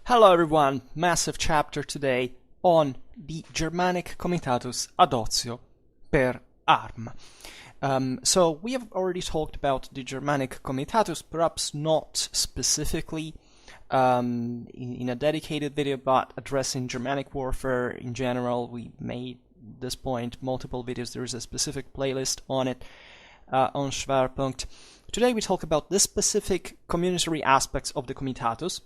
Hello everyone, massive chapter today on the Germanic Comitatus adoptio per arma. So we have already talked about the Germanic Comitatus, perhaps not specifically in a dedicated video, but addressing Germanic warfare in general. We made this point multiple videos. There is a specific playlist on it on Schwerpunkt. Today we talk about the specific communitary aspects of the Comitatus,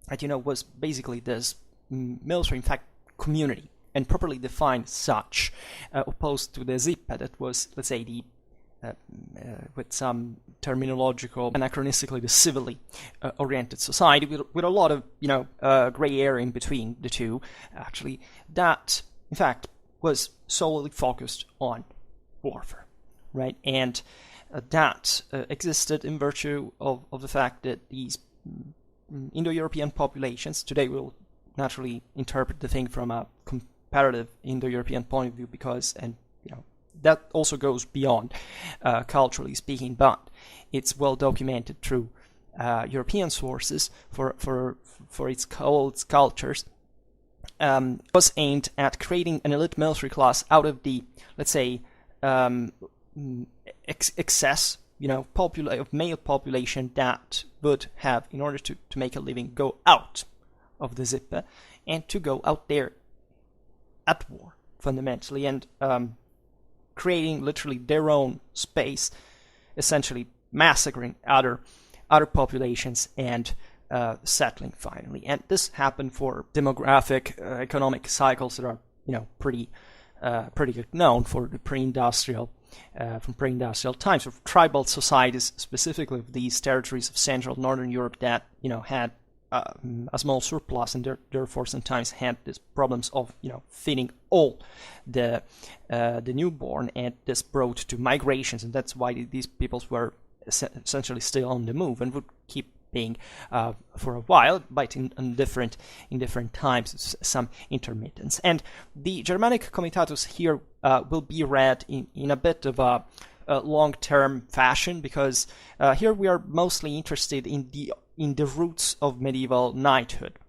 that was basically this military, in fact, community, and properly defined such, opposed to the Zippe that was, let's say, the with some terminological, anachronistically, the civilly oriented society, with a lot of, gray area in between the two, actually, that, in fact, was solely focused on warfare, right? And that existed in virtue of the fact that these Indo-European populations, today we'll naturally interpret the thing from a comparative Indo-European point of view, because, that also goes beyond culturally speaking, but it's well documented through European sources for its cultures, was aimed at creating an elite military class out of the, let's say, excess of male population that would have, in order to make a living, go out of the Zippe and to go out there at war, fundamentally, and creating literally their own space, essentially massacring other populations and settling finally. And this happened for demographic, economic cycles that are, pretty good known for the pre-industrial. From pre-industrial times, of tribal societies, specifically of these territories of Central and Northern Europe that had a small surplus, and therefore sometimes had these problems of feeding all the newborn, and this brought to migrations, and that's why these peoples were essentially still on the move and would keep being for a while, but in different times, some intermittence. And the Germanic Comitatus here will be read in a bit of a long-term fashion, because here we are mostly interested in the roots of medieval knighthood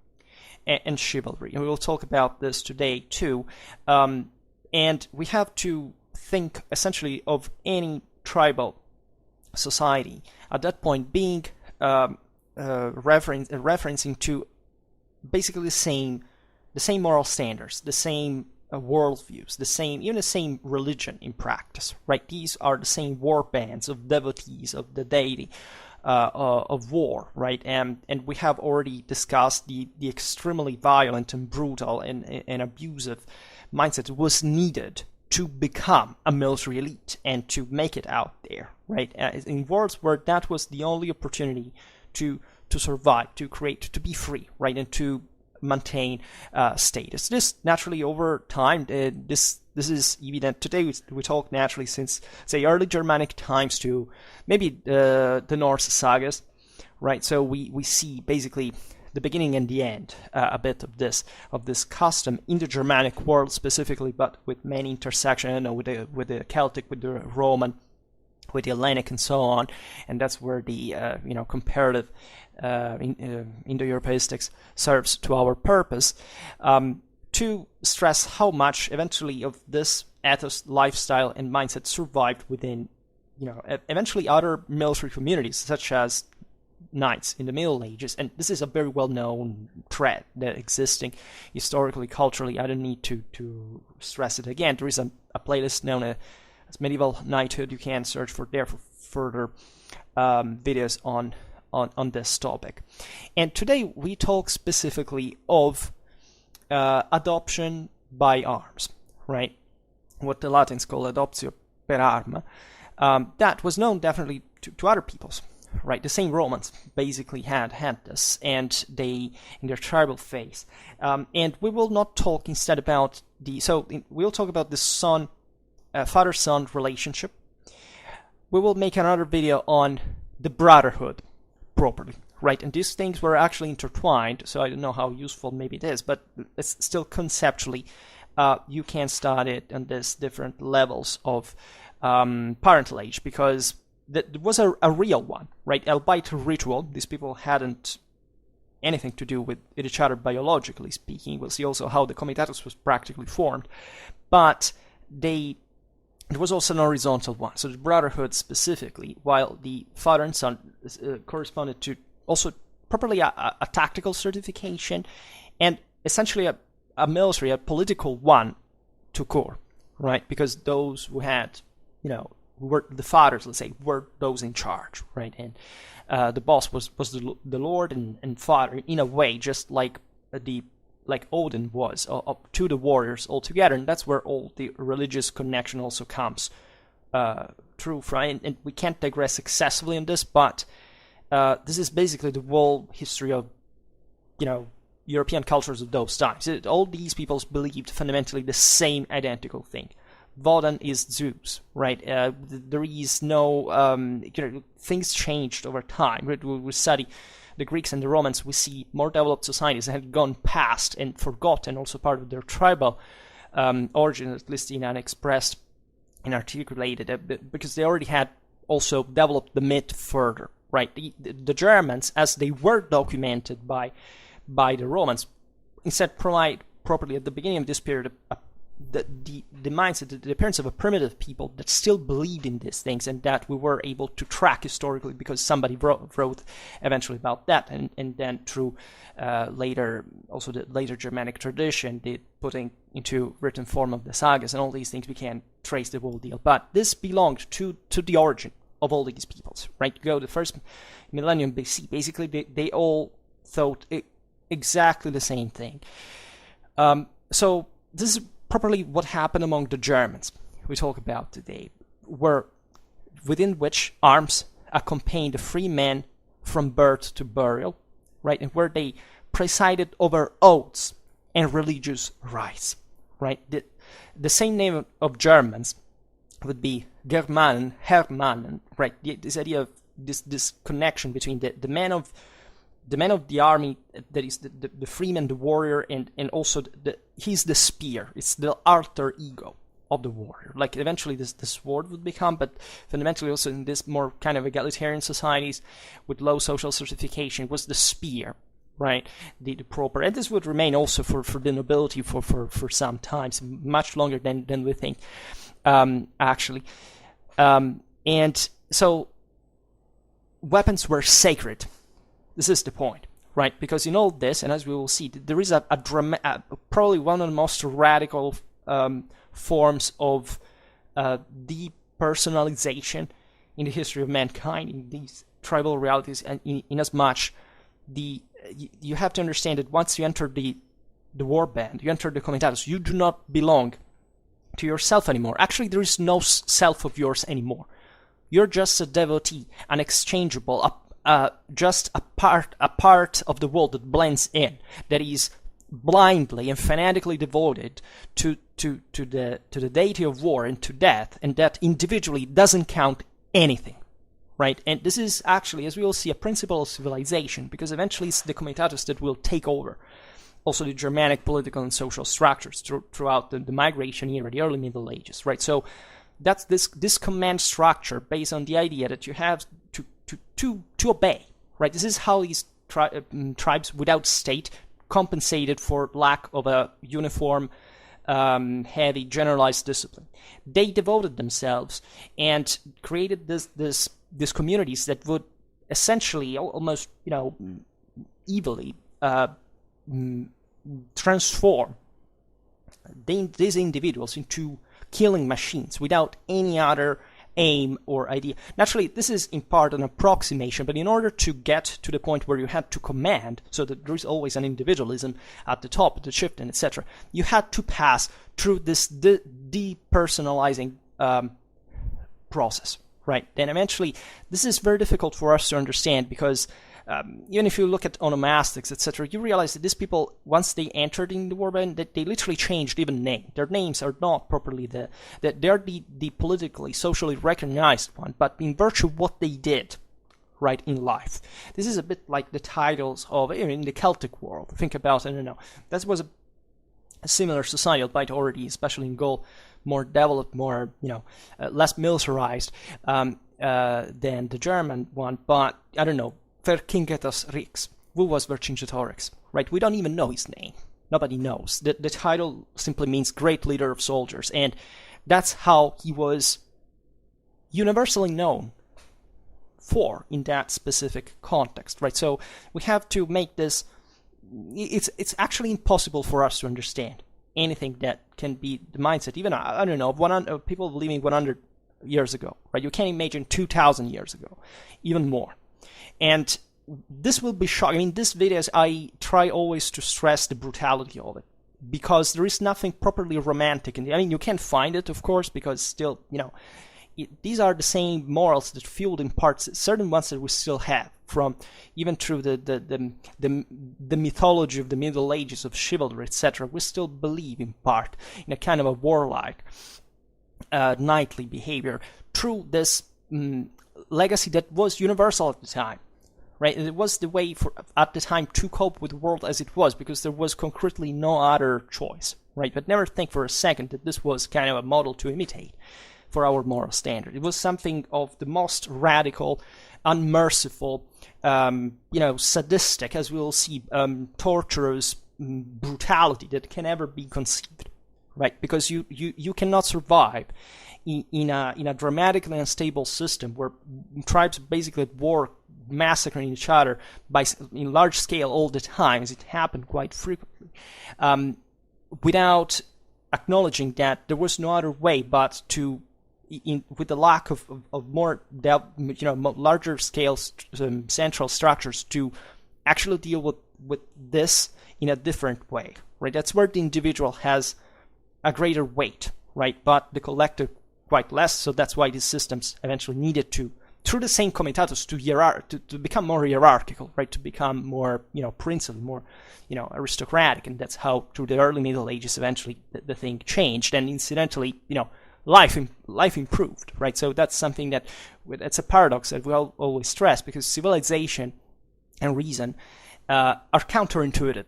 and chivalry, and we will talk about this today too. And we have to think essentially of any tribal society at that point being referencing to basically the same moral standards, the same worldviews, the same religion in practice, right? These are the same war bands of devotees of the deity of war, right? And we have already discussed the extremely violent and brutal and abusive mindset that was needed to become a military elite and to make it out there, right? In wars where that was the only opportunity to survive, to create, to be free, right, and to maintain status. This naturally over time, this is evident. Today we talk naturally since, say, early Germanic times to maybe the Norse sagas, right? So we see basically the beginning and the end a bit of this custom in the Germanic world specifically, but with many intersections, with the Celtic, with the Roman, with the Hellenic, and so on. And that's where the comparative Indo-Europeistics serves to our purpose, to stress how much eventually of this ethos, lifestyle, and mindset survived within eventually other military communities, such as knights in the Middle Ages. And this is a very well-known thread that existing historically, culturally. I don't need to stress it again. There is a playlist known as Medieval Knighthood. You can search for there for further videos on this topic. And today we talk specifically of adoption by arms, right? What the Latins call adoptio per arma. That was known definitely to other peoples, right? The same Romans basically had this, and they in their tribal phase. And we will not talk instead about we'll talk about the father-son relationship. We will make another video on the brotherhood properly, right? And these things were actually intertwined, so I don't know how useful maybe it is, but it's still conceptually you can study it on these different levels of parental age, because that was a real one, right? Albeit ritual. These people hadn't anything to do with each other biologically speaking. We'll see also how the Comitatus was practically formed, but it was also an horizontal one. So the brotherhood specifically, while the father and son corresponded to also properly a tactical certification and essentially a military, a political one to core, right? Because those who had, who were the fathers, let's say, were those in charge, right? And the boss was the lord and father in a way, just like Odin was to the warriors altogether, and that's where all the religious connection also comes through, right? And we can't digress excessively on this, but this is basically the whole history of, European cultures of those times. All these peoples believed fundamentally the same identical thing. Wodan is Zeus, right? There is no, things changed over time. Right? We study the Greeks and the Romans, we see more developed societies that had gone past and forgotten also part of their tribal origin, at least in unexpressed and articulated, because they already had also developed the myth further, right? The Germans, as they were documented by the Romans, instead provide properly at the beginning of this period the mindset, the appearance of a primitive people that still believed in these things, and that we were able to track historically because somebody wrote eventually about that, and then through later, also the later Germanic tradition, the putting into written form of the sagas and all these things, we can trace the whole deal. But this belonged to the origin of all these peoples, right? Go to the first millennium BC, basically they all thought exactly the same thing. So this is properly what happened among the Germans we talk about today, within which arms accompanied the free men from birth to burial, right, and where they presided over oaths and religious rites, right. The same name of Germans would be Germanen, Hermannen, right. This idea of this connection between the men of the army, that is the freeman, the warrior, and also he's the spear. It's the alter ego of the warrior. Like eventually the sword would become, but fundamentally also in this more kind of egalitarian societies with low social certification was the spear, right? The proper, and this would remain also for the nobility for some times, much longer than we think, actually. And so weapons were sacred. This is the point, right? Because in all this, and as we will see, there is probably one of the most radical forms of depersonalization in the history of mankind, in these tribal realities, and in as much you have to understand that once you enter the war band, you enter the Comitatus, you do not belong to yourself anymore. Actually, there is no self of yours anymore. You're just a devotee, an exchangeable, just a part of the world that blends in, that is blindly and fanatically devoted to the deity of war and to death, and that individually doesn't count anything, right? And this is actually, as we will see, a principle of civilization, because eventually it's the Comitatus that will take over also the Germanic political and social structures throughout the migration era, the early Middle Ages, right? So that's this command structure based on the idea that you have to obey, right? This is how these tribes without state compensated for lack of a uniform, heavy, generalized discipline. They devoted themselves and created these communities that would essentially almost, evilly transform these individuals into killing machines without any other aim or idea. Naturally, this is in part an approximation, but in order to get to the point where you had to command, so that there is always an individualism at the top, the chieftain, etc., you had to pass through this depersonalizing process, right? Then eventually, this is very difficult for us to understand because even if you look at onomastics, etc., you realize that these people, once they entered in the warband, that they literally changed even name. Their names are not properly they're the politically, socially recognized one, but in virtue of what they did, right, in life. This is a bit like the titles of, in the Celtic world. Think about, I don't know, that was a similar society, albeit already, especially in Gaul, more developed, more, less militarized than the German one, but, I don't know, Vercingetus Rex, who was Vercingetorix, right? We don't even know his name. Nobody knows. The title simply means great leader of soldiers, and that's how he was universally known for in that specific context, right? So we have to make this, it's actually impossible for us to understand anything that can be the mindset, even, I don't know, of people living 100 years ago, right? You can't imagine 2,000 years ago, even more. And this will be shocking. I mean, these videos, I try always to stress the brutality of it, because there is nothing properly romantic in it. I mean, you can't find it, of course, because still, these are the same morals that Feud imparts, certain ones that we still have, from even through the mythology of the Middle Ages, of chivalry, etc. We still believe in part in a kind of a warlike, knightly behavior through this legacy that was universal at the time. Right, and it was the way at the time to cope with the world as it was, because there was concretely no other choice. Right, but never think for a second that this was kind of a model to imitate for our moral standard. It was something of the most radical, unmerciful, sadistic, as we will see, torturous brutality that can ever be conceived. Right, because you cannot survive in a dramatically unstable system where tribes basically at war, massacring each other in large scale all the time, as it happened quite frequently, without acknowledging that there was no other way but to, with the lack of more larger scale central structures, to actually deal with this in a different way. Right, that's where the individual has a greater weight, right, but the collective quite less. So that's why these systems eventually needed to, through the same Comitatus, to become more hierarchical, right? To become more, princely, more, aristocratic, and that's how, through the early Middle Ages, eventually the thing changed, and incidentally, life improved, right? So that's something it's a paradox that we always stress, because civilization and reason are counterintuitive,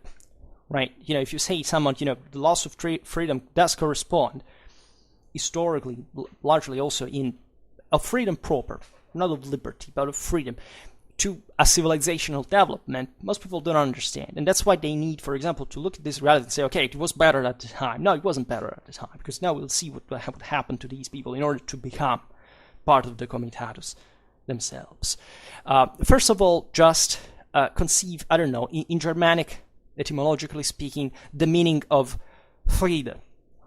right? If you say someone, the loss of freedom does correspond historically, largely also of freedom proper, not of liberty, but of freedom, to a civilizational development, most people don't understand. And that's why they need, for example, to look at this reality and say, okay, it was better at the time. No, it wasn't better at the time, because now we'll see what happened to these people in order to become part of the Comitatus themselves. First of all, just conceive, I don't know, in Germanic, etymologically speaking, the meaning of Friede,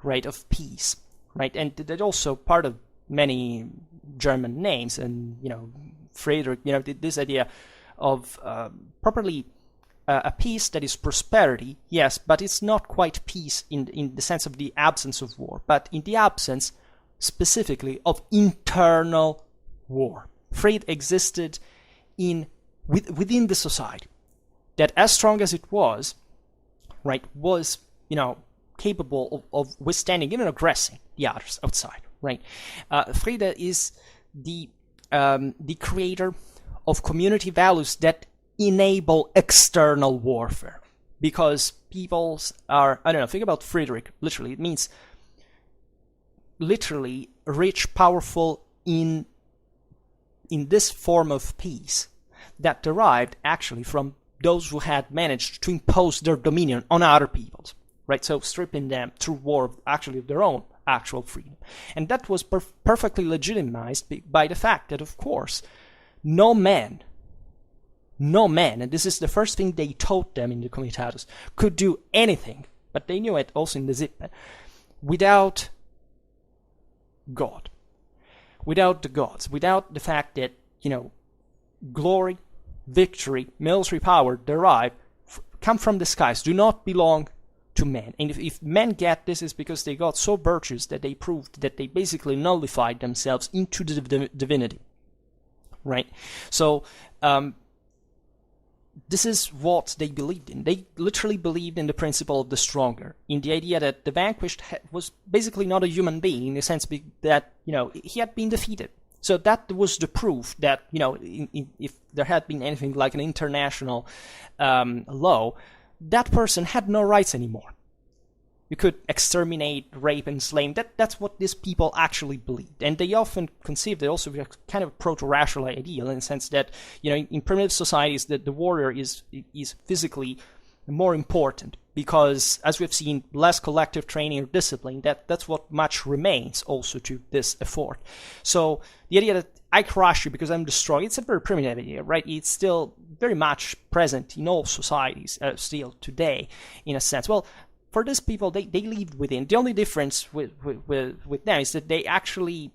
right, of peace, right? And that's also part of many German names, and Friedrich, this idea of properly a peace that is prosperity, yes, but it's not quite peace in the sense of the absence of war, but in the absence specifically of internal war. Fried existed within the society that, as strong as it was, right, was capable of withstanding, even aggressing the others outside. Right, Friede is the creator of community values that enable external warfare, because peoples are, I don't know, think about Friedrich. Literally, it means literally rich, powerful in this form of peace that derived actually from those who had managed to impose their dominion on other peoples. Right, so stripping them through war actually of their own actual freedom. And that was perfectly legitimized by the fact that, of course, no man, and this is the first thing they taught them in the Comitatus, could do anything, but they knew it also in the Zippe, without God, without the gods, without the fact that, glory, victory, military power come from the skies, do not belong to men. And if men get this, is because they got so virtuous that they proved that they basically nullified themselves into the divinity, right? So this is what they believed in. They literally believed in the principle of the stronger, in the idea that the vanquished was basically not a human being, in the sense that he had been defeated. So that was the proof that if there had been anything like an international law, that person had no rights anymore. you could exterminate, rape, and slay. That's what these people actually believed. And they often conceived it also as kind of a proto-rational ideal, in the sense that, in primitive societies, the warrior is physically more important, because, as we've seen, less collective training or discipline, that's what much remains also to this effort. So the idea that I crush you because I'm destroyed, it's a very primitive idea, right? It's still very much present in all societies still today, in a sense. Well, for these people, they lived within. The only difference with them is that they actually,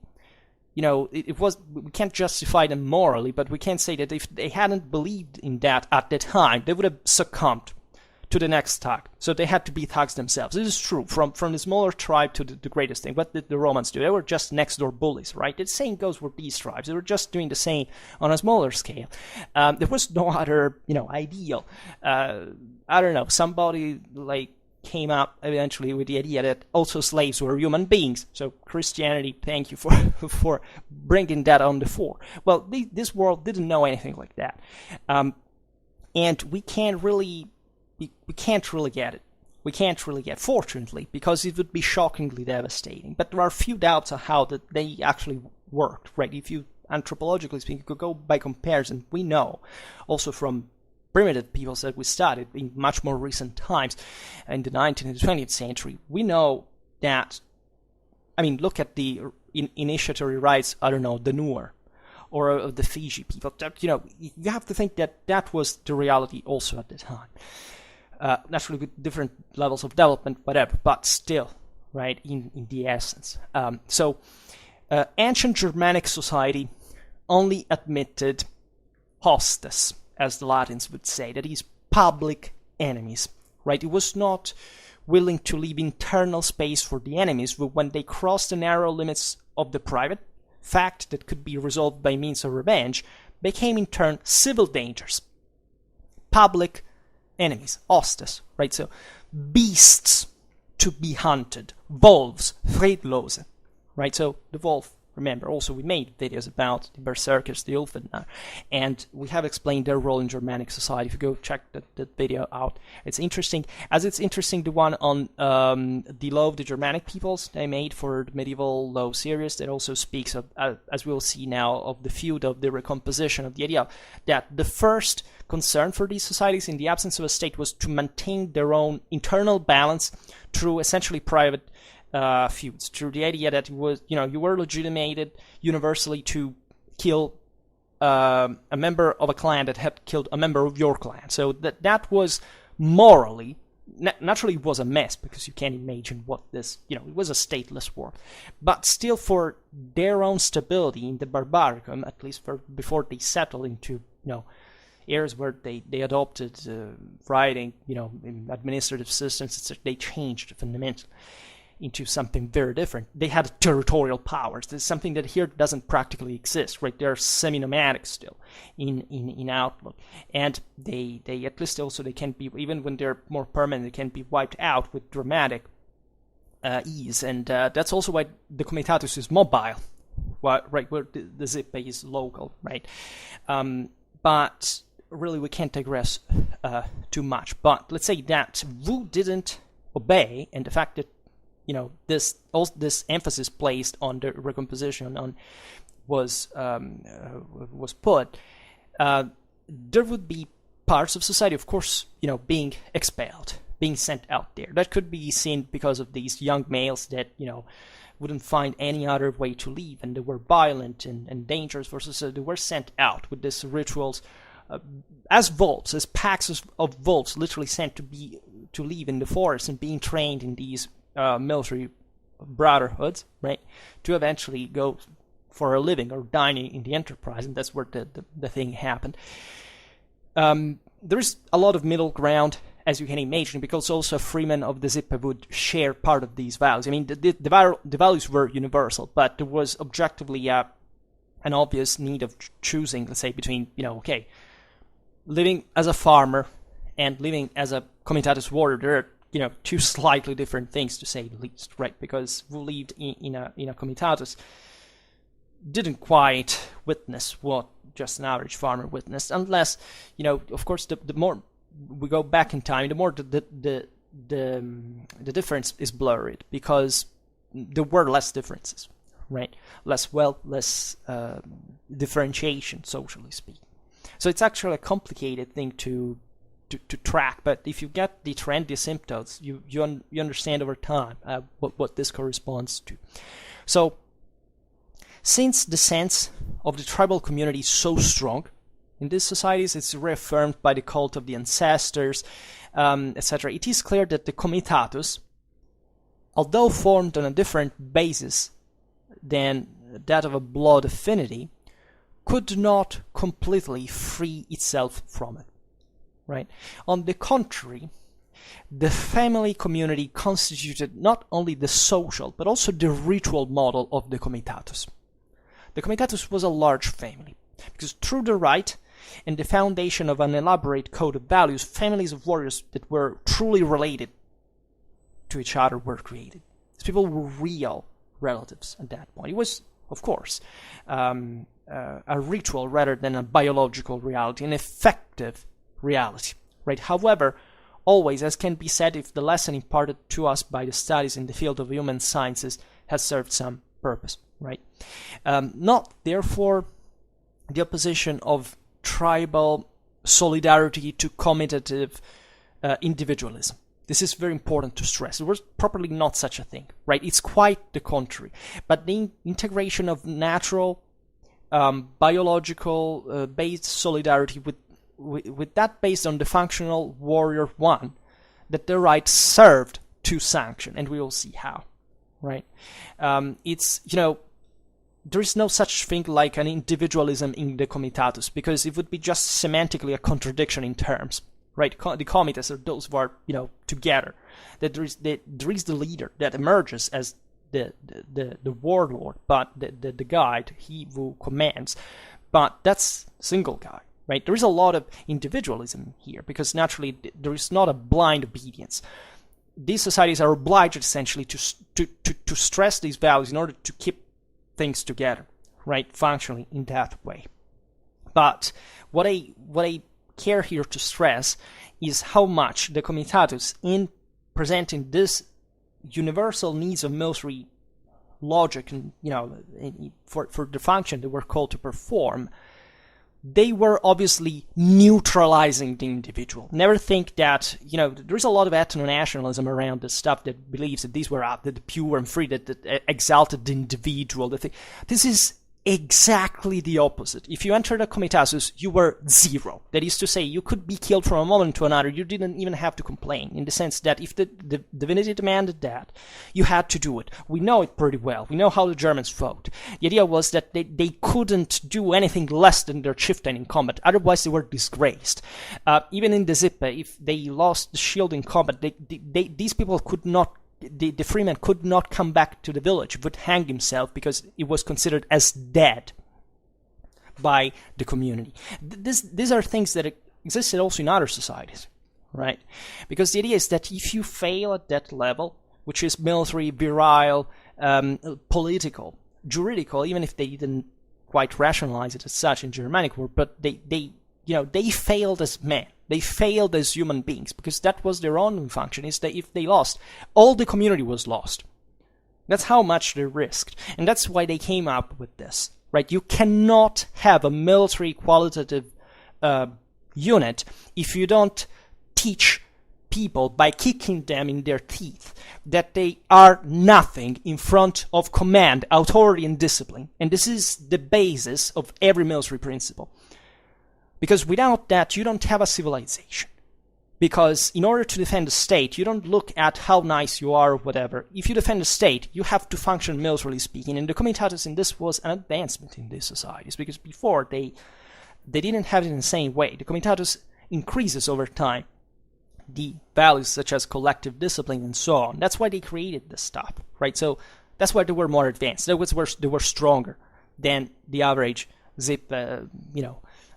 we can't justify them morally, but we can say that if they hadn't believed in that at the time, they would have succumbed to the next thug. So they had to be thugs themselves. This is true, from the smaller tribe to the greatest thing. What did the Romans do? They were just next door bullies, right? The same goes with these tribes. They were just doing the same on a smaller scale. There was no other, ideal. I don't know, somebody came up eventually with the idea that also slaves were human beings. So Christianity, thank you for bringing that on the fore. Well, this world didn't know anything like that. And we can't really get it. We can't really get it, fortunately, because it would be shockingly devastating. But there are few doubts on how that they actually worked, right? If you, anthropologically speaking, could go by comparison, we know also from primitive peoples that we studied in much more recent times, in the 19th and 20th century, we know that, look at the initiatory rights, I don't know, the Nuer, or of the Fiji people. That, you have to think that was the reality also at the time. Naturally with different levels of development, whatever, but still, right, in the essence. So ancient Germanic society only admitted hostes, as the Latins would say, that is, public enemies, right? It was not willing to leave internal space for the enemies, but when they crossed the narrow limits of the private fact that could be resolved by means of revenge, became in turn civil dangers. Public enemies, hostes, right? So beasts to be hunted, wolves, Friedlose, right? So the wolf, remember, also we made videos about the berserkers, the Ulfenar, and we have explained their role in Germanic society. If you go check that video out, it's interesting. As it's interesting, the one on the law of the Germanic peoples they made for the medieval law series, that also speaks of, as we'll see now, of the feud, of the recomposition, of the idea that the first concern for these societies in the absence of a state was to maintain their own internal balance through essentially private feuds, through the idea that it was, you were legitimated universally to kill a member of a clan that had killed a member of your clan. So that was morally, naturally it was a mess, because you can't imagine what this, it was a stateless war. But still, for their own stability in the Barbaricum, at least before they settled into, areas where they adopted writing, administrative systems, etc., they changed fundamentally into something very different. They had territorial powers. This is something that here doesn't practically exist, right? They're semi-nomadic still in outlook. And they at least also, they can be, even when they're more permanent, they can be wiped out with dramatic ease. And that's also why the Comitatus is mobile, right? Where the zip is local, right? But really, we can't digress too much. But let's say that Wu didn't obey, and the fact that this emphasis placed on the recomposition was put, there would be parts of society, of course, being expelled, being sent out there. That could be seen because of these young males that, wouldn't find any other way to leave, and they were violent and dangerous versus they were sent out with these rituals as wolves, as packs of wolves, literally sent to live in the forest and being trained in these military brotherhoods, right, to eventually go for a living or dining in the enterprise, and that's where the thing happened. There's a lot of middle ground, as you can imagine, because also freemen of the Zippe would share part of these values. The values were universal, but there was objectively an obvious need of choosing, let's say, between, living as a farmer and living as a Comitatus warrior. There are, two slightly different things, to say the least, right? Because who lived in a Comitatus didn't quite witness what just an average farmer witnessed, unless, of course, the more we go back in time, the more the the difference is blurred because there were less differences, right? Less wealth, less differentiation, socially speaking. So it's actually a complicated thing to track, but if you get the trend, the symptoms, you understand over time what this corresponds to. So since the sense of the tribal community is so strong in these societies, it's reaffirmed by the cult of the ancestors, etc. It is clear that the Comitatus, although formed on a different basis than that of a blood affinity, could not completely free itself from it, right? On the contrary, the family community constituted not only the social, but also the ritual model of the Comitatus. The Comitatus was a large family, because through the rite and the foundation of an elaborate code of values, families of warriors that were truly related to each other were created. These people were real relatives at that point. It was, of course, a ritual rather than a biological reality, an effective reality, right? However, always, as can be said, if the lesson imparted to us by the studies in the field of human sciences has served some purpose, right? Not, therefore, the opposition of tribal solidarity to commitative individualism. This is very important to stress. There was properly not such a thing, right? It's quite the contrary. But the integration of natural, biological based solidarity with that based on the functional warrior one, that the rite served to sanction, and we will see how, right? It's, there is no such thing like an individualism in the Comitatus, because it would be just semantically a contradiction in terms, right? The Comitas are those who are, together. That there is the leader that emerges as the warlord, but the guide, he who commands, but that's single guy, right? There is a lot of individualism here, because naturally there is not a blind obedience. These societies are obliged essentially to stress these values in order to keep things together, right? Functionally in that way. But what I care here to stress is how much the Comitatus, in presenting this universal needs of military logic and for the function they were called to perform, they were obviously neutralizing the individual. Never think that, there's a lot of ethno-nationalism around this stuff that believes that these were the pure and free, that exalted the individual. This is exactly the opposite. If you entered a Comitatus, you were zero. That is to say, you could be killed from a moment to another. You didn't even have to complain, in the sense that if the divinity demanded that, you had to do it. We know it pretty well. We know how the Germans fought. The idea was that they couldn't do anything less than their chieftain in combat, otherwise they were disgraced. Even in the Zippe, if they lost the shield in combat, these people could not, the freeman could not come back to the village, would hang himself, because it was considered as dead by the community. These are things that existed also in other societies, right? Because the idea is that if you fail at that level, which is military, virile, political, juridical, even if they didn't quite rationalize it as such in Germanic war, but they failed as men. They failed as human beings, because that was their own function, is that if they lost, all the community was lost. That's how much they risked. And that's why they came up with this, right? You cannot have a military qualitative unit if you don't teach people by kicking them in their teeth that they are nothing in front of command, authority, and discipline. And this is the basis of every military principle. Because without that, you don't have a civilization. Because in order to defend the state, you don't look at how nice you are or whatever. If you defend the state, you have to function militarily speaking. And the Comitatus in this was an advancement in these societies. Because before, they didn't have it in the same way. The Comitatus increases over time the values such as collective discipline and so on. That's why they created this stuff, right? So that's why they were more advanced. They were stronger than the average zip,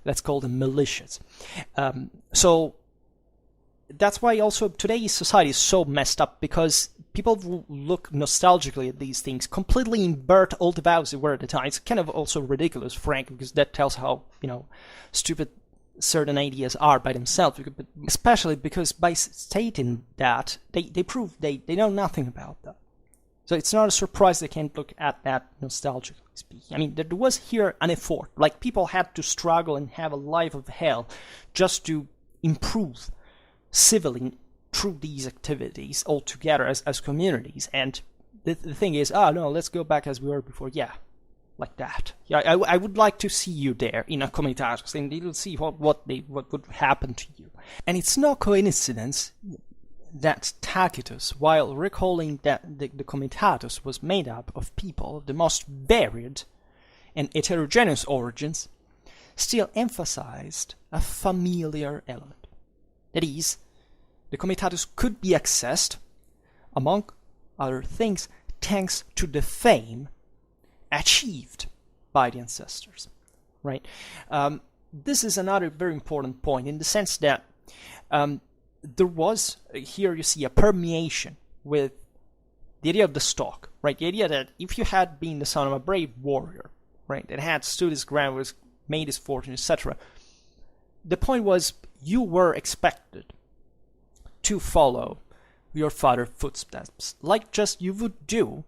let's call them militias. So that's why also today's society is so messed up, because people who look nostalgically at these things completely invert all the values they were at the time. It's kind of also ridiculous, frankly, because that tells how, stupid certain ideas are by themselves, especially because by stating that, they prove they know nothing about that. So it's not a surprise they can't look at that nostalgically speaking. I mean, there was here an effort. Like, people had to struggle and have a life of hell just to improve civilly through these activities all together as communities. And the thing is, no, let's go back as we were before. Yeah, like that. Yeah, I would like to see you there in a Comitatus, and you'll see what would happen to you. And it's no coincidence that Tacitus, while recalling that the Comitatus was made up of people of the most varied and heterogeneous origins, still emphasized a familiar element. That is, the Comitatus could be accessed, among other things, thanks to the fame achieved by the ancestors. Right? This is another very important point in the sense that there was, here you see, a permeation with the idea of the stock, right? The idea that if you had been the son of a brave warrior, right, that had stood his ground, was made his fortune, etc., the point was you were expected to follow your father's footsteps, like just you would do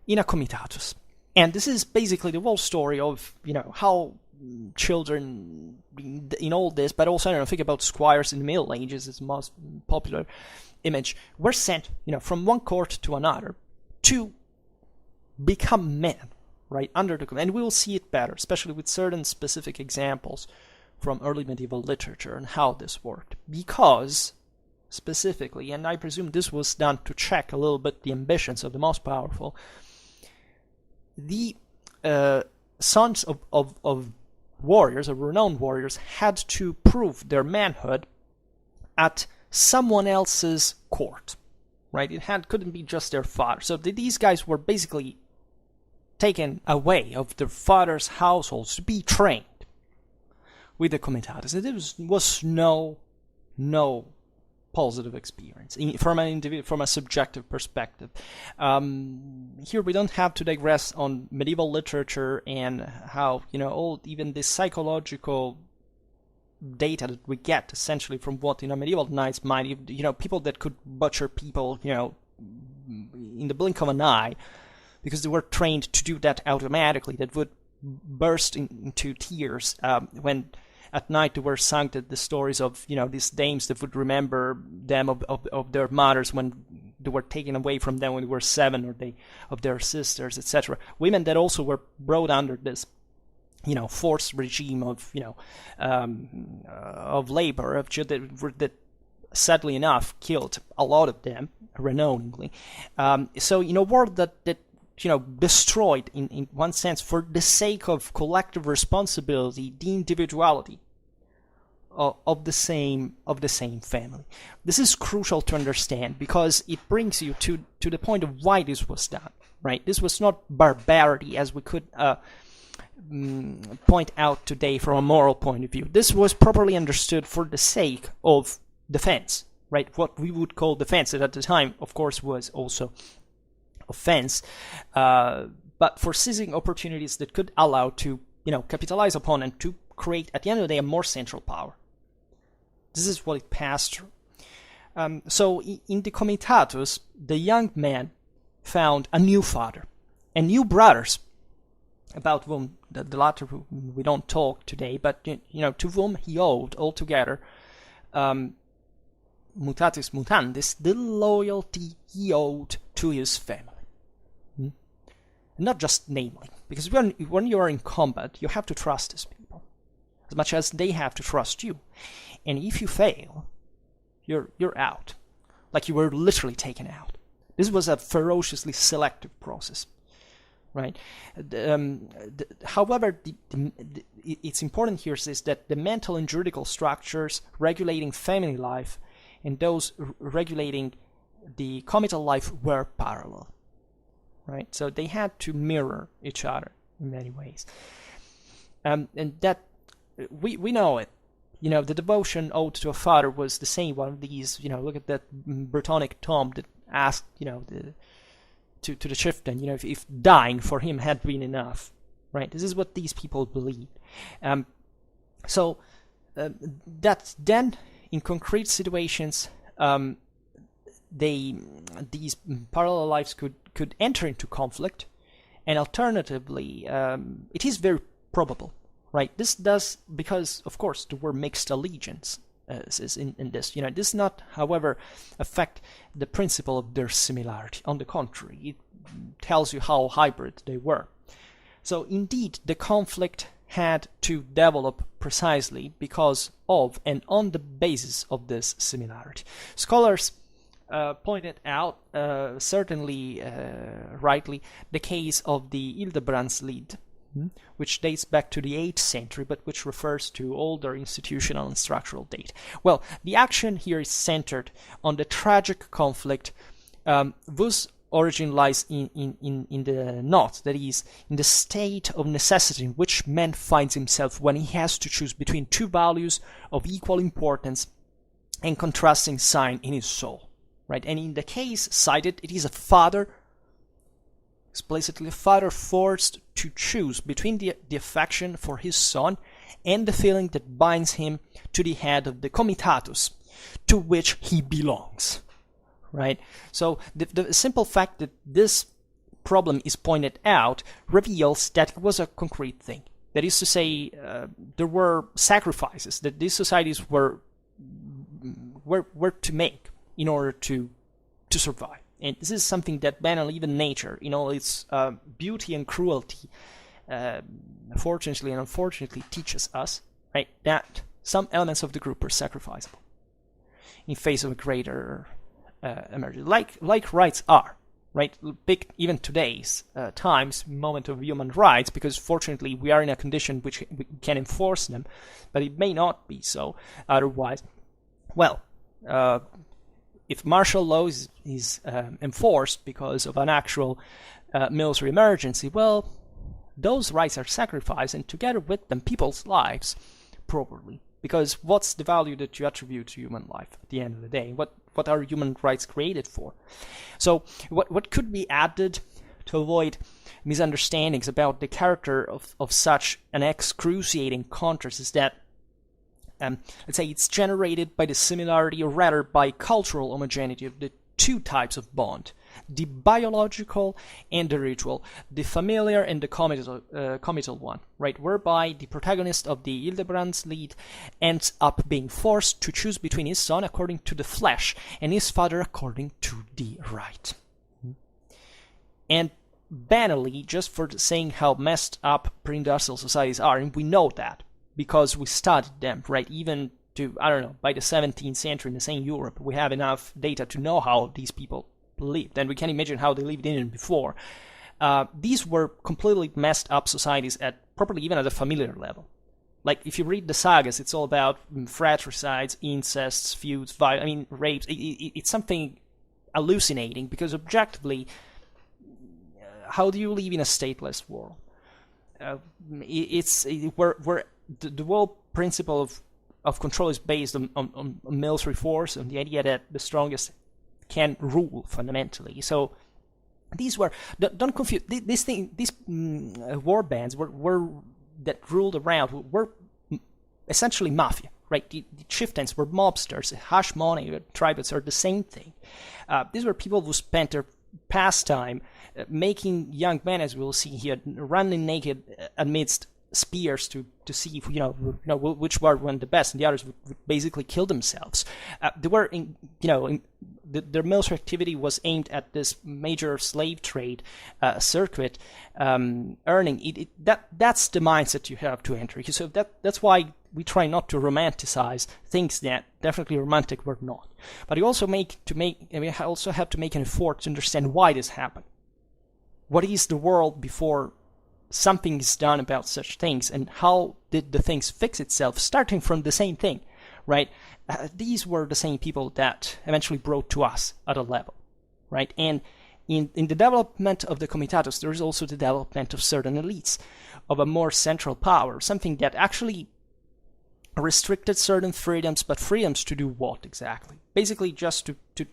in a Comitatus. And this is basically the whole story of, how children in all this, but also, think about squires in the Middle Ages, is the most popular image, were sent, from one court to another to become men, right, under the command. And we will see it better, especially with certain specific examples from early medieval literature and how this worked. Because, specifically, and I presume this was done to check a little bit the ambitions of the most powerful, the sons of warriors, of renowned warriors, had to prove their manhood at someone else's court, right? Couldn't be just their father. So these guys were basically taken away of their father's households to be trained with the Comitatus. And it was no positive experience from an individual, from a subjective perspective. Here we don't have to digress on medieval literature and how all even the psychological data that we get essentially from what medieval knights might, people that could butcher people in the blink of an eye because they were trained to do that automatically, that would burst into tears when at night they were sung the stories of these dames that would remember them of their mothers when they were taken away from them when they were 7, or of their sisters, etc. Women that also were brought under this forced regime of of labor that sadly enough killed a lot of them renowningly. So in a world that destroyed in one sense for the sake of collective responsibility the individuality of the same family. This is crucial to understand because it brings you to the point of why this was done. Right? This was not barbarity as we could point out today from a moral point of view. This was properly understood for the sake of defense. Right? What we would call defense, that at the time, of course, was also offense, but for seizing opportunities that could allow to capitalize upon and to create at the end of the day a more central power. This is what it passed through. So in the Comitatus, the young man found a new father and new brothers, about whom the latter we don't talk today, but to whom he owed altogether mutatis mutandis the loyalty he owed to his family. Not just namely, because when you are in combat, you have to trust these people as much as they have to trust you. And if you fail, you're out. Like you were literally taken out. This was a ferociously selective process, right? However, it's important here is that the mental and juridical structures regulating family life and those regulating the comital life were parallel. Right, so they had to mirror each other in many ways, and that we know it. The devotion owed to a father was the same. One of these, look at that Brittonic Tom that asked, to the chieftain, if dying for him had been enough. Right, this is what these people believed. So that then in concrete situations these parallel lives could enter into conflict, and alternatively it is very probable, right? This does because of course there were mixed allegiance in this. This does not, however, affect the principle of their similarity. On the contrary, it tells you how hybrid they were. So indeed, the conflict had to develop precisely because of and on the basis of this similarity. Scholars pointed out, certainly rightly, the case of the Hildebrandslied, which dates back to the 8th century, but which refers to older institutional and structural data. Well, the action here is centered on the tragic conflict whose origin lies in the knot, that is, in the state of necessity in which man finds himself when he has to choose between two values of equal importance and contrasting sign in his soul, right? And in the case cited, it is a father, explicitly a father, forced to choose between the affection for his son and the feeling that binds him to the head of the Comitatus, to which he belongs. Right? So the simple fact that this problem is pointed out reveals that it was a concrete thing. That is to say, there were sacrifices that these societies were to make in order to survive. And this is something that banal, even nature, its beauty and cruelty, fortunately and unfortunately, teaches us, right, that some elements of the group are sacrificable in face of a greater emergence, like rights are, right? Pick even today's times, moment of human rights, because fortunately we are in a condition which we can enforce them, but it may not be so otherwise. Well, if martial law is enforced because of an actual military emergency, well, those rights are sacrificed, and together with them, people's lives properly. Because what's the value that you attribute to human life at the end of the day? What are human rights created for? So what could be added to avoid misunderstandings about the character of such an excruciating contrast is that, let's say, it's generated by the similarity, or rather by cultural homogeneity of the two types of bond: the biological and the ritual, the familiar and the committal one, right? Whereby the protagonist of the Hildebrandslied ends up being forced to choose between his son according to the flesh and his father according to the right. And banally, just for saying how messed up pre-industrial societies are, and we know that because we studied them, right? Even to, by the 17th century in the same Europe, we have enough data to know how these people lived, and we can imagine how they lived in it before. These were completely messed up societies probably even at a familiar level. Like, if you read the sagas, it's all about fratricides, incests, feuds, rapes. It's something hallucinating, because objectively, how do you live in a stateless world? Where the whole principle of control is based on military force, and the idea that the strongest can rule fundamentally. So these were, don't confuse these war bands that ruled around were essentially mafia, right? The chieftains were mobsters. Hash money tributes are the same thing. These were people who spent their pastime making young men, as we'll see here, running naked amidst spears to see if, which were the best, and the others would basically kill themselves. They were their military activity was aimed at this major slave trade circuit, earning. That's the mindset you have to enter. So that's why we try not to romanticize things that definitely romantic were not. But you also we also have to make an effort to understand why this happened. What is the world before something is done about such things, and how did the things fix itself, starting from the same thing, right? These were the same people that eventually brought to us at a level, right? And in the development of the Comitatus, there is also the development of certain elites, of a more central power, something that actually restricted certain freedoms, but freedoms to do what exactly? Basically just to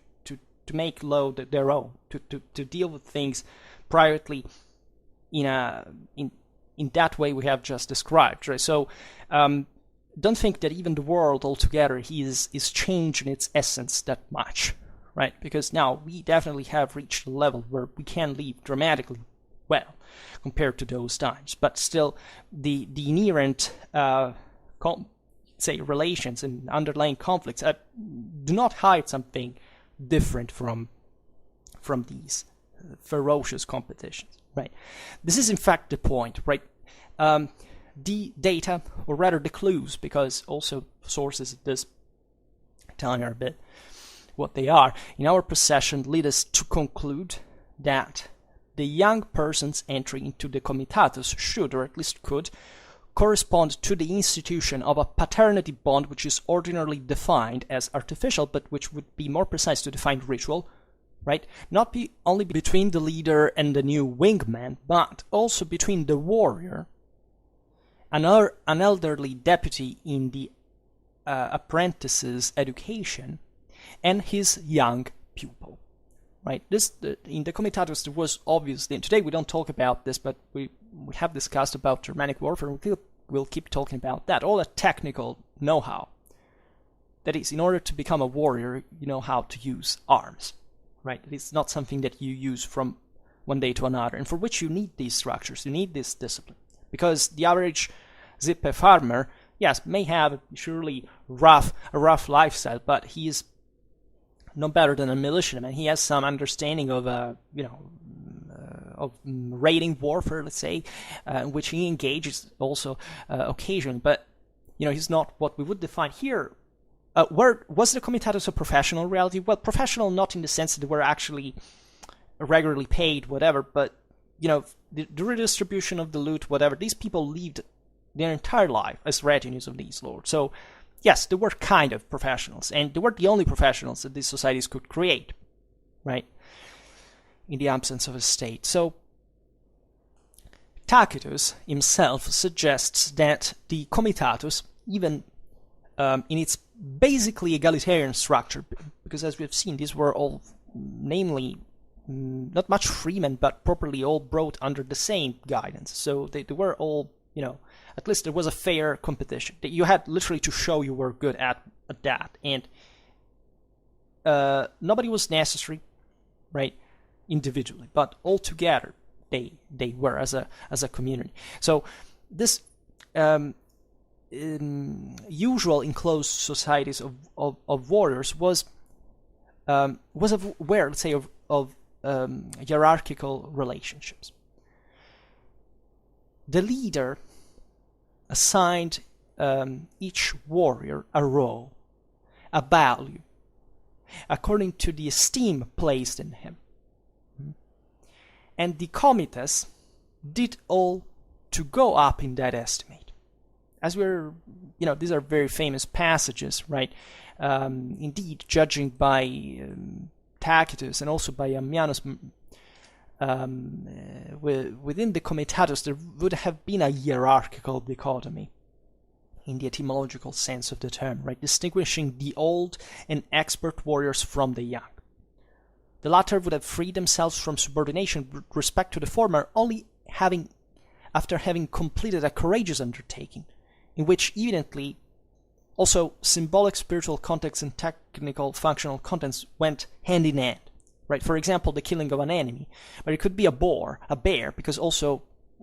make law their own, to deal with things privately in that way we have just described, right? So don't think that even the world altogether is changed in its essence that much, right? Because now we definitely have reached a level where we can live dramatically well compared to those times, but still the inherent relations and underlying conflicts do not hide something different from these ferocious competitions, right? This is in fact the point, right? The data, or rather the clues, because also sources at this telling her a bit what they are, in our possession lead us to conclude that the young person's entry into the Comitatus should, or at least could, correspond to the institution of a paternity bond which is ordinarily defined as artificial, but which would be more precise to define ritual, right? Not be only between the leader and the new wingman, but also between the warrior, an elderly deputy in the apprentice's education, and his young pupil, right? This in the Comitatus there was obviously, and today we don't talk about this, but we have discussed about Germanic warfare, and we'll keep talking about that, all the technical know-how. That is, in order to become a warrior, you know how to use arms, right? It's not something that you use from one day to another, and for which you need these structures, you need this discipline. Because the average Zippe farmer, yes, may have surely a rough lifestyle, but he is no better than a militiaman. He has some understanding of of raiding warfare, let's say, in which he engages also occasionally. But he's not what we would define here. Where was the Comitatus a professional reality? Well, professional not in the sense that they were actually regularly paid, whatever, but the redistribution of the loot, whatever. These people lived their entire life as retinues of these lords. So, yes, they were kind of professionals, and they were the only professionals that these societies could create, right? In the absence of a state. So, Tacitus himself suggests that the Comitatus, even in its basically egalitarian structure, because as we have seen, these were all, namely, not much freemen, but properly all brought under the same guidance. So they were all, at least there was a fair competition. That you had literally to show you were good at that. And nobody was necessary, right, individually, but all together they were as a community. So this usual enclosed societies of warriors was aware, let's say, of hierarchical relationships. The leader assigned each warrior a role, a value, according to the esteem placed in him. And the comites did all to go up in that estimate. As these are very famous passages, right? Indeed, judging by Tacitus and also by Ammianus, within the Comitatus there would have been a hierarchical dichotomy in the etymological sense of the term, right? Distinguishing the old and expert warriors from the young. The latter would have freed themselves from subordination with respect to the former only after having completed a courageous undertaking, in which evidently also symbolic spiritual context and technical functional contents went hand in hand, right? For example, the killing of an enemy, but it could be a bear, because also,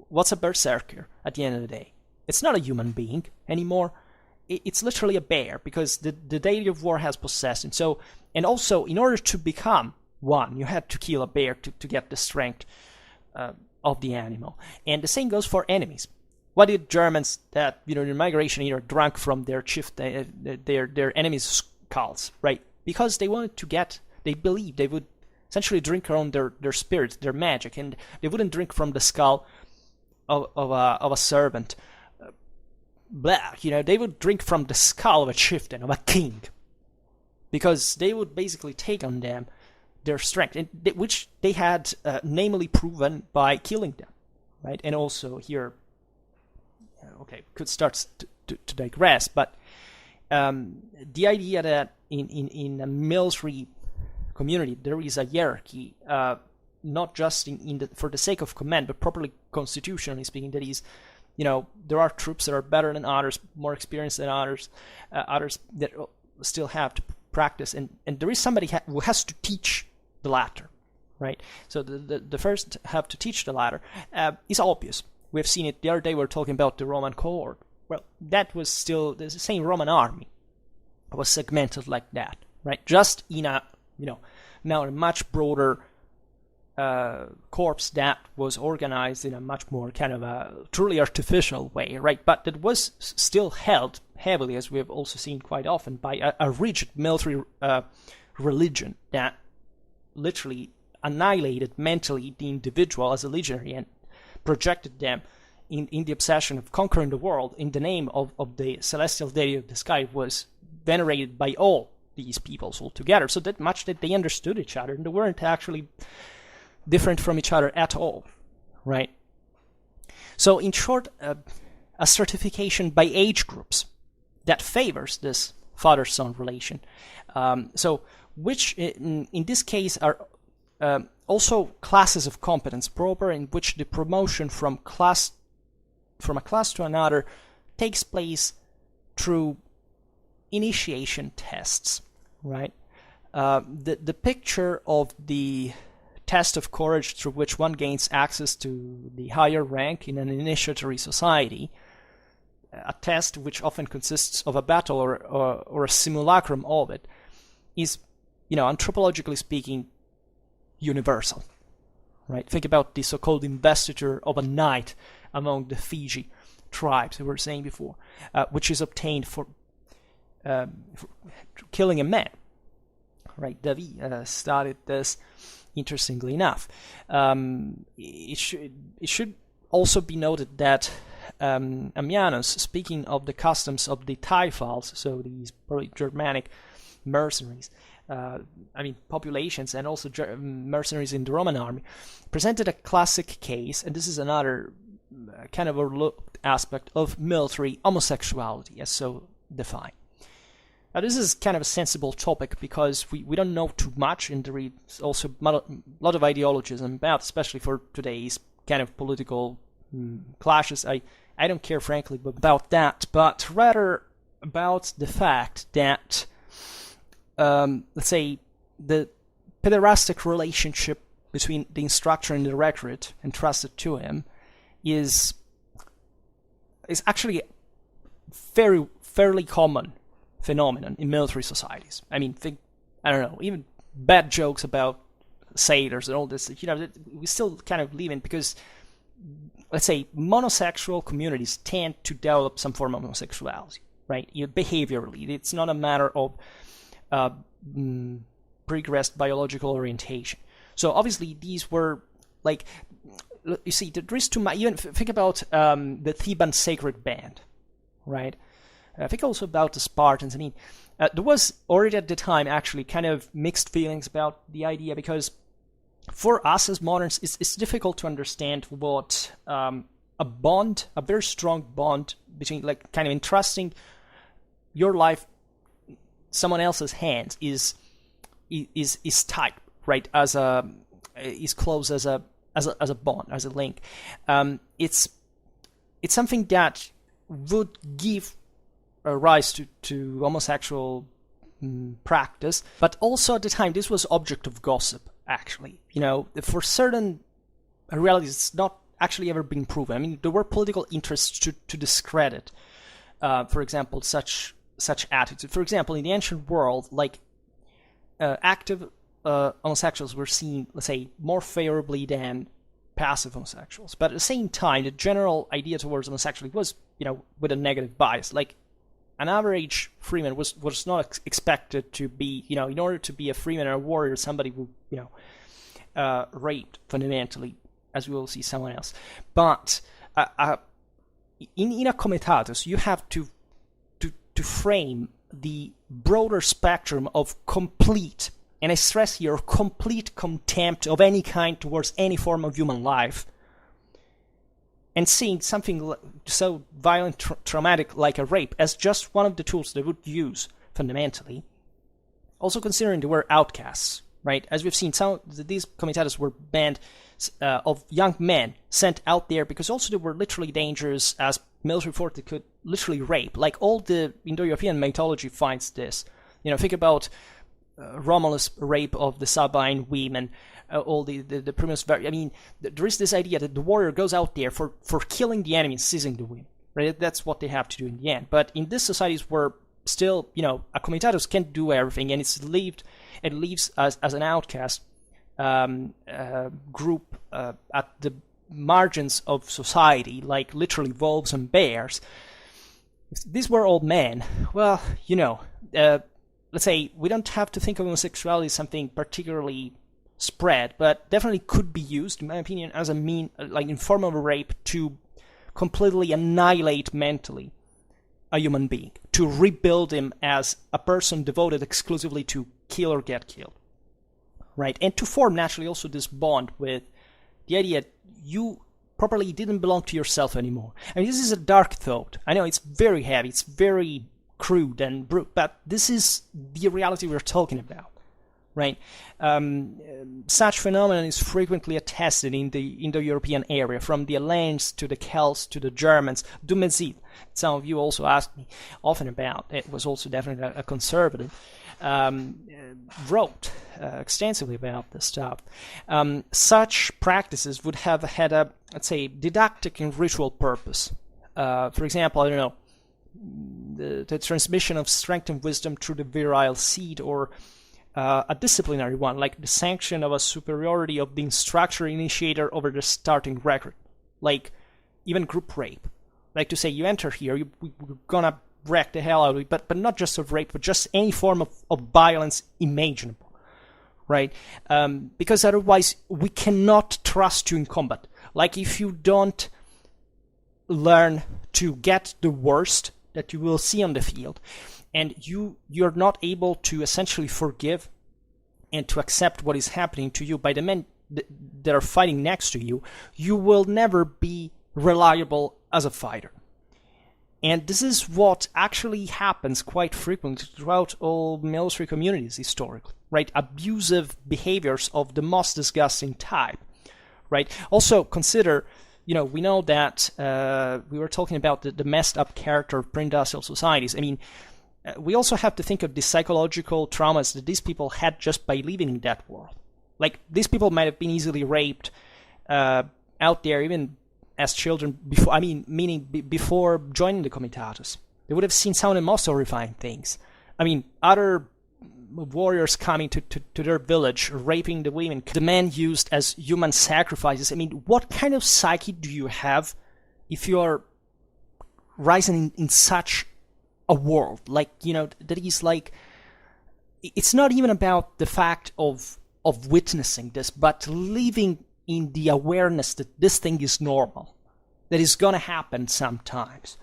what's a berserker at the end of the day? It's not a human being anymore. It's literally a bear, because the deity of war has possessed him. So, and also, in order to become one, you had to kill a bear to get the strength of the animal. And the same goes for enemies. What did Germans that in migration either drank from their their enemies' skulls, right? Because they wanted to they believed they would essentially drink around their spirit, their magic, and they wouldn't drink from the skull of a servant. They would drink from the skull of a chieftain, of a king, because they would basically take on them their strength, which they had namely proven by killing them, right? And also here, could start to digress, but the idea that in a military community there is a hierarchy, not just for the sake of command, but properly constitutionally speaking, that is, there are troops that are better than others, more experienced than others, others that still have to practice, and there is somebody who has to teach the latter, right? So the first have to teach the latter is obvious. We've seen it the other day. We were talking about the Roman cohort. Well, that was still the same Roman army. It was segmented like that, right? Just in a now a much broader corps that was organized in a much more kind of a truly artificial way, right? But it was still held heavily, as we have also seen quite often, by a rigid military religion that literally annihilated mentally the individual as a legionary and projected them in the obsession of conquering the world in the name of the celestial deity of the sky. Was venerated by all these peoples altogether, so that much that they understood each other and they weren't actually different from each other at all, right? So in short, a stratification by age groups that favors this father-son relation. So which in this case are also classes of competence proper, in which the promotion from a class to another takes place through initiation tests, right? The picture of the test of courage through which one gains access to the higher rank in an initiatory society, a test which often consists of a battle or a simulacrum of it, is, anthropologically speaking, universal, right? Think about the so-called investiture of a knight among the Fiji tribes we were saying before, which is obtained for killing a man, right? David studied this, interestingly enough. It should also be noted that Ammianus, speaking of the customs of the Taifals, so these probably Germanic mercenaries, populations, and also mercenaries in the Roman army, presented a classic case, and this is another kind of overlooked aspect of military homosexuality, as so defined. Now, this is kind of a sensible topic because we don't know too much, and there is also a lot of ideologism about, especially for today's kind of political clashes. I don't care, frankly, about that, but rather about the fact that, let's say, the pederastic relationship between the instructor and the recruit entrusted to him is actually fairly common phenomenon in military societies. I don't know, even bad jokes about sailors and all this, we still kind of live in, because, let's say, monosexual communities tend to develop some form of homosexuality, right? Behaviorally, it's not a matter of regressed biological orientation. So obviously these were, like, you see, there is too much. Even think about the Theban sacred band, right? I think also about the Spartans. There was already at the time actually kind of mixed feelings about the idea, because for us as moderns, it's difficult to understand what a very strong bond between, like, kind of entrusting your life someone else's hands is tight, right? Is close as a bond, as a link. It's something that would give a rise to homosexual practice, but also at the time this was object of gossip. Actually, for certain realities, it's not actually ever been proven. There were political interests to discredit, for example, such attitudes. For example, in the ancient world, like, active homosexuals were seen, let's say, more favorably than passive homosexuals. But at the same time, the general idea towards homosexuality was, with a negative bias. Like, an average freeman was not expected to be, in order to be a freeman or a warrior, somebody would, raped fundamentally, as we will see someone else. But in a comitatus, you have to frame the broader spectrum of complete, and I stress here, complete contempt of any kind towards any form of human life, and seeing something so violent, traumatic like a rape as just one of the tools they would use fundamentally. Also considering they were outcasts, right? As we've seen, these comitatus were banned of young men sent out there because also they were literally dangerous as military force. They could literally rape. Like all the Indo-European mythology finds this. Think about Romulus' rape of the Sabine women, all the Primus. There is this idea that the warrior goes out there for killing the enemy and seizing the women. Right? That's what they have to do in the end. But in these societies where still, a comitatus can't do everything, and it leaves as an outcast group at the margins of society, like literally wolves and bears. If these were all men, well, let's say we don't have to think of homosexuality as something particularly spread, but definitely could be used, in my opinion, as a mean, like in form of a rape, to completely annihilate mentally a human being, to rebuild him as a person devoted exclusively to kill or get killed, right? And to form naturally also this bond with the idea that you properly didn't belong to yourself anymore. This is a dark thought. I know it's very heavy, it's very crude and brute, but this is the reality we're talking about, right? Such phenomenon is frequently attested in the Indo-European area, from the Alans to the Celts to the Germans. Dumézil, some of you also asked me often about, it was also definitely a conservative, wrote extensively about this stuff. Such practices would have had a, let's say, didactic and ritual purpose. For example, I don't know, the transmission of strength and wisdom through the virile seed, or a disciplinary one, like the sanction of a superiority of the instructor initiator over the starting record, like even group rape. Like to say, you enter here, we're gonna wreck the hell out of you, but not just of rape, but just any form of violence imaginable, right? Because otherwise we cannot trust you in combat. Like if you don't learn to get the worst that you will see on the field, and you're not able to essentially forgive and to accept what is happening to you by the men that are fighting next to you, you will never be reliable as a fighter. And this is what actually happens quite frequently throughout all military communities historically, right? Abusive behaviors of the most disgusting type, right? Also consider, we know that we were talking about the messed up character of pre-industrial societies. We also have to think of the psychological traumas that these people had just by living in that world. Like, these people might have been easily raped out there, even as children, before joining the Comitatus. They would have seen some of the most horrifying things. Other warriors coming to their village, raping the women, the men used as human sacrifices. What kind of psyche do you have if you are rising in such a world? That is like, it's not even about the fact of witnessing this, but living in the awareness that this thing is normal, that is gonna happen sometimes,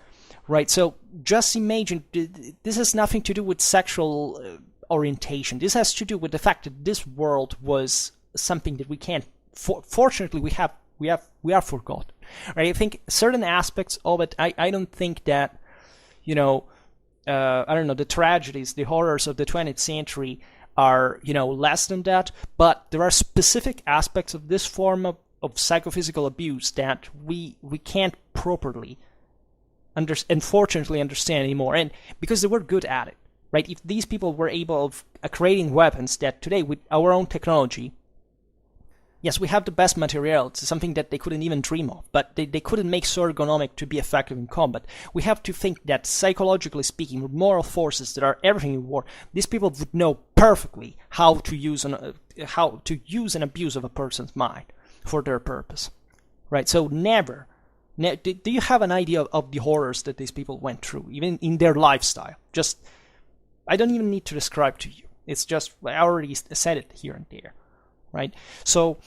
right? So just imagine, this has nothing to do with sexual orientation. This has to do with the fact that this world was something that we can't, fortunately we are forgotten, right? I think certain aspects of it, I don't think that, the tragedies, the horrors of the 20th century are, less than that, but there are specific aspects of this form of psychophysical abuse that we can't properly unfortunately understand anymore, and because they were good at it, right? If these people were able of creating weapons that today, with our own technology, yes, we have the best material. It's something that they couldn't even dream of, but they couldn't make so ergonomic to be effective in combat. We have to think that, psychologically speaking, with moral forces that are everything in war, these people would know perfectly how to use and abuse of a person's mind for their purpose, right? So never. Do you have an idea of the horrors that these people went through, even in their lifestyle? I don't even need to describe to you. It's just, I already said it here and there. Right. So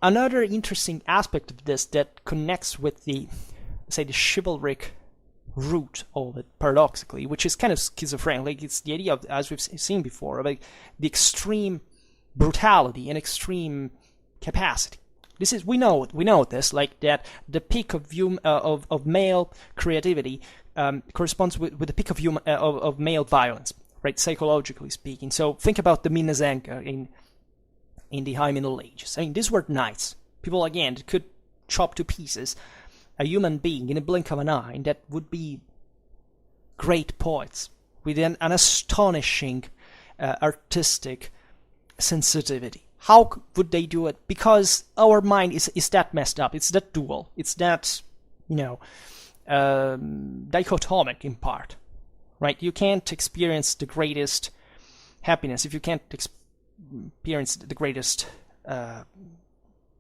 another interesting aspect of this that connects with the chivalric root of it, paradoxically, which is kind of schizophrenic. Like, it's the idea of, as we've seen before, like the extreme brutality and extreme capacity. This is, we know this, like that the peak of male creativity corresponds with the peak of male violence. right, psychologically speaking. So think about the Minnesänger in the High Middle Ages. I mean, these were knights. People, again, that could chop to pieces a human being in a blink of an eye, and that would be great poets with an astonishing artistic sensitivity. How would they do it? Because our mind is that messed up. It's that dual. It's that, dichotomic in part, right? You can't experience the greatest happiness if you can't experience the greatest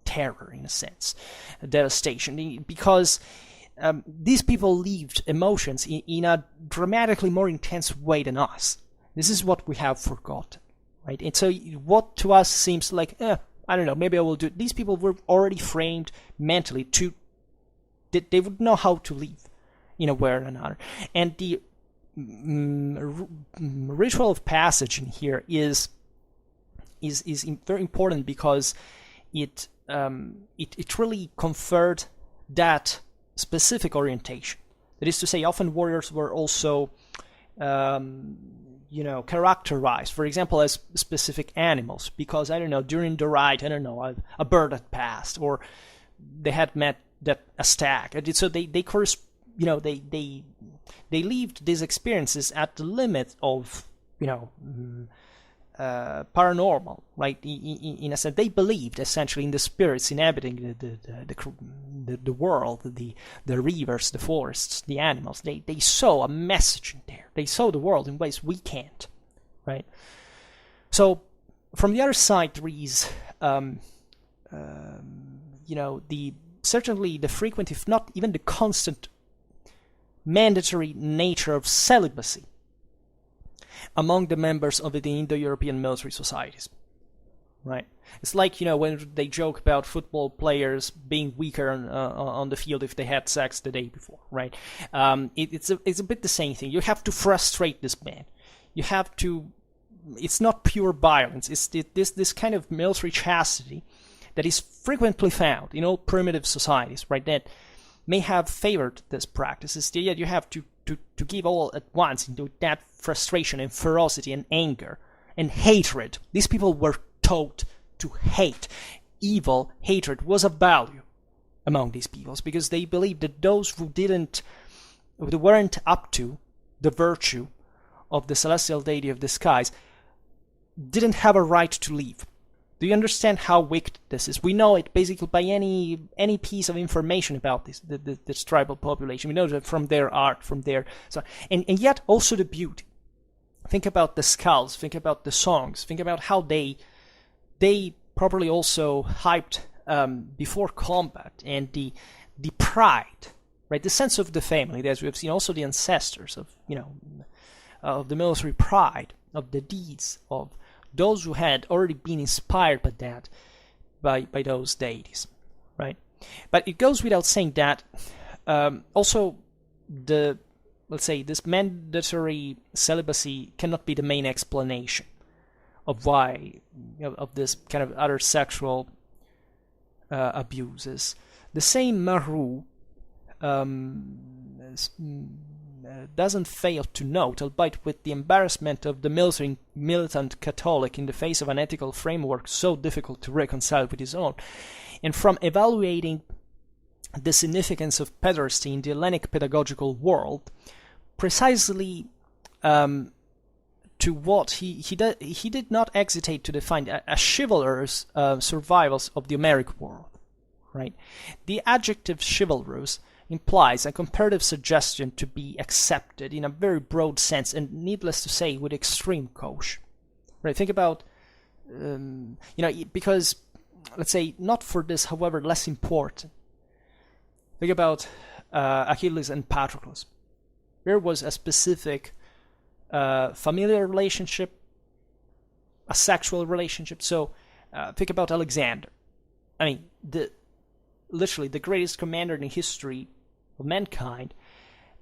terror, in a sense, devastation, because these people lived emotions in a dramatically more intense way than us. This is what we have forgotten, right? And so what to us seems like, I don't know, maybe I will do it. These people were already framed mentally they would know how to live in a way or another. And the ritual of passage in here is very important because it really conferred that specific orientation. That is to say, often warriors were also characterized, for example, as specific animals, because, I don't know, during the ride, I don't know, a bird had passed, or they had met a stag. And so they lived these experiences at the limit of, paranormal, right? In a sense, they believed essentially in the spirits inhabiting the world, the rivers, the forests, the animals. They saw a message in there. They saw the world in ways we can't, right? So from the other side, there is, certainly the frequent, if not even the constant, mandatory nature of celibacy among the members of the Indo-European military societies, right? It's like, when they joke about football players being weaker on the field if they had sex the day before, right? It's a bit the same thing. You have to frustrate this man. You have to. It's not pure violence. It's this kind of military chastity that is frequently found in all primitive societies, right? That may have favored this practice. Yet you have to give all at once into that frustration and ferocity and anger and hatred. These people were taught to hate. Evil, hatred was a value among these peoples because they believed that those who weren't up to the virtue of the celestial deity of the skies didn't have a right to live. Do you understand how wicked this is? We know it basically by any piece of information about this tribal population. We know that from their art, from their and yet also the beauty. Think about the skulls. Think about the songs. Think about how they properly also hyped before combat, and the pride, right? The sense of the family, as we have seen, also the ancestors of of the military pride, of the deeds of those who had already been inspired by that, by those deities, right? But it goes without saying that also let's say this mandatory celibacy cannot be the main explanation of why of this kind of other sexual abuses. The same Maru doesn't fail to note, albeit with the embarrassment of the militant Catholic in the face of an ethical framework so difficult to reconcile with his own, and from evaluating the significance of pederasty in the Hellenic pedagogical world, precisely to what he did not hesitate to define a chivalrous survivals of the Homeric world, right? The adjective chivalrous implies a comparative suggestion to be accepted in a very broad sense, and needless to say, with extreme caution. Right? Think about, because, let's say, not for this, however, less important. Think about Achilles and Patroclus. There was a specific familiar relationship, a sexual relationship. So think about Alexander. I mean, literally the greatest commander in the history of mankind,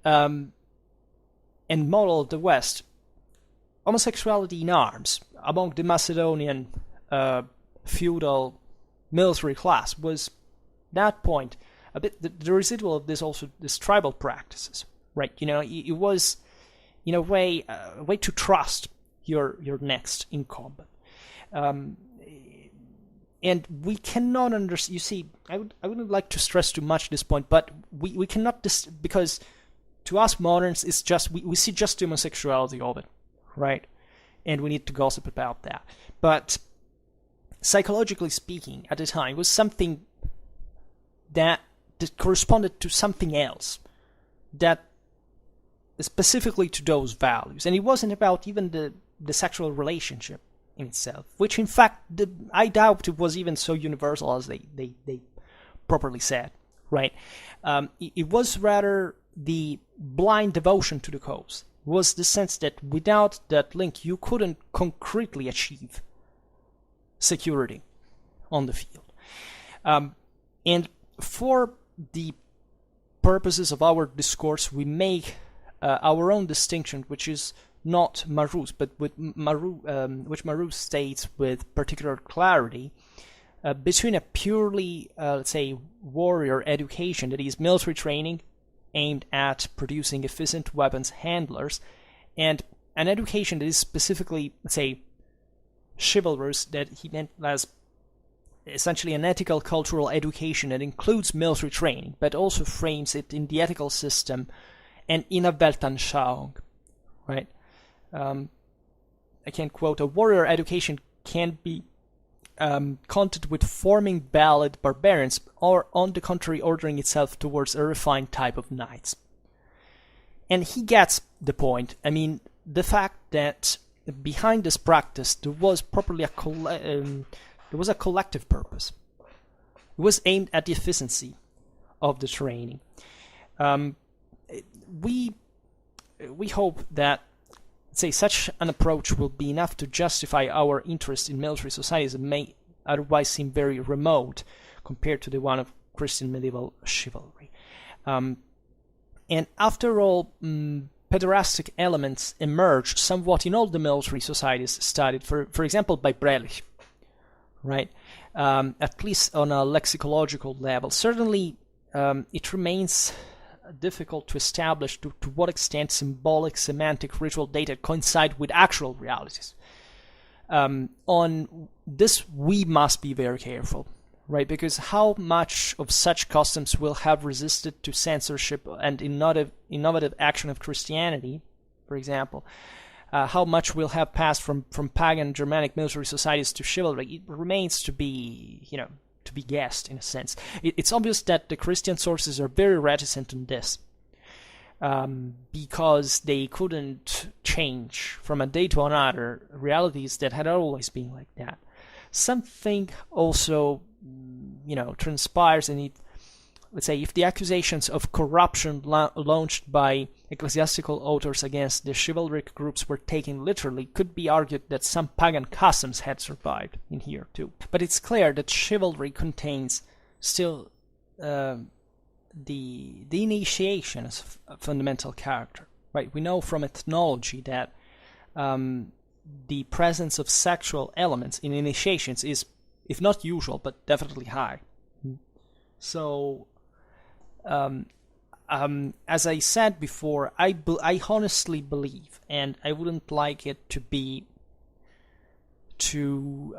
and model of the West. Homosexuality in arms among the Macedonian feudal military class was, that point, a bit the residual of this tribal practices, right? It was in a way to trust your next incumbent. And we cannot understand. You see, I wouldn't like to stress too much this point, but we cannot because to us moderns, it's just we see just the homosexuality of it, right? And we need to gossip about that. But psychologically speaking, at the time, it was something that corresponded to something else, that specifically to those values. And it wasn't about even the sexual relationship in itself, which in fact I doubt it was even so universal as they properly said, right? It was rather the blind devotion to the cause. It was the sense that without that link you couldn't concretely achieve security on the field. And for the purposes of our discourse, we make our own distinction, which is not Marou's, but which Marou states with particular clarity, between a purely, let's say, warrior education, that is military training aimed at producing efficient weapons handlers, and an education that is specifically, let's say, chivalrous, that he meant as essentially an ethical cultural education that includes military training, but also frames it in the ethical system and in a Weltanschauung, right? I can quote, a warrior education can be content with forming valid barbarians, or on the contrary ordering itself towards a refined type of knights. And he gets the point. I mean, the fact that behind this practice there was properly a collective purpose. It was aimed at the efficiency of the training. We hope that, say, such an approach will be enough to justify our interest in military societies that may otherwise seem very remote compared to the one of Christian medieval chivalry. And after all, pederastic elements emerge somewhat in all the military societies studied, for example, by Brelich, right? At least on a lexicological level. Certainly, it remains difficult to establish to what extent symbolic, semantic, ritual data coincide with actual realities. On this, we must be very careful, right? Because how much of such customs will have resisted to censorship and innovative action of Christianity, for example, how much will have passed from pagan Germanic military societies to chivalry, it remains to be, to be guessed in a sense. It's obvious that the Christian sources are very reticent on this, because they couldn't change from a day to another realities that had always been like that. Something also, transpires in it. Let's say, if the accusations of corruption launched by ecclesiastical authors against the chivalric groups were taken literally, could be argued that some pagan customs had survived in here too. But it's clear that chivalry contains still the initiation as a fundamental character, right? We know from ethnology that the presence of sexual elements in initiations is, if not usual, but definitely high. So, as I said before, I honestly believe, and I wouldn't like it to be too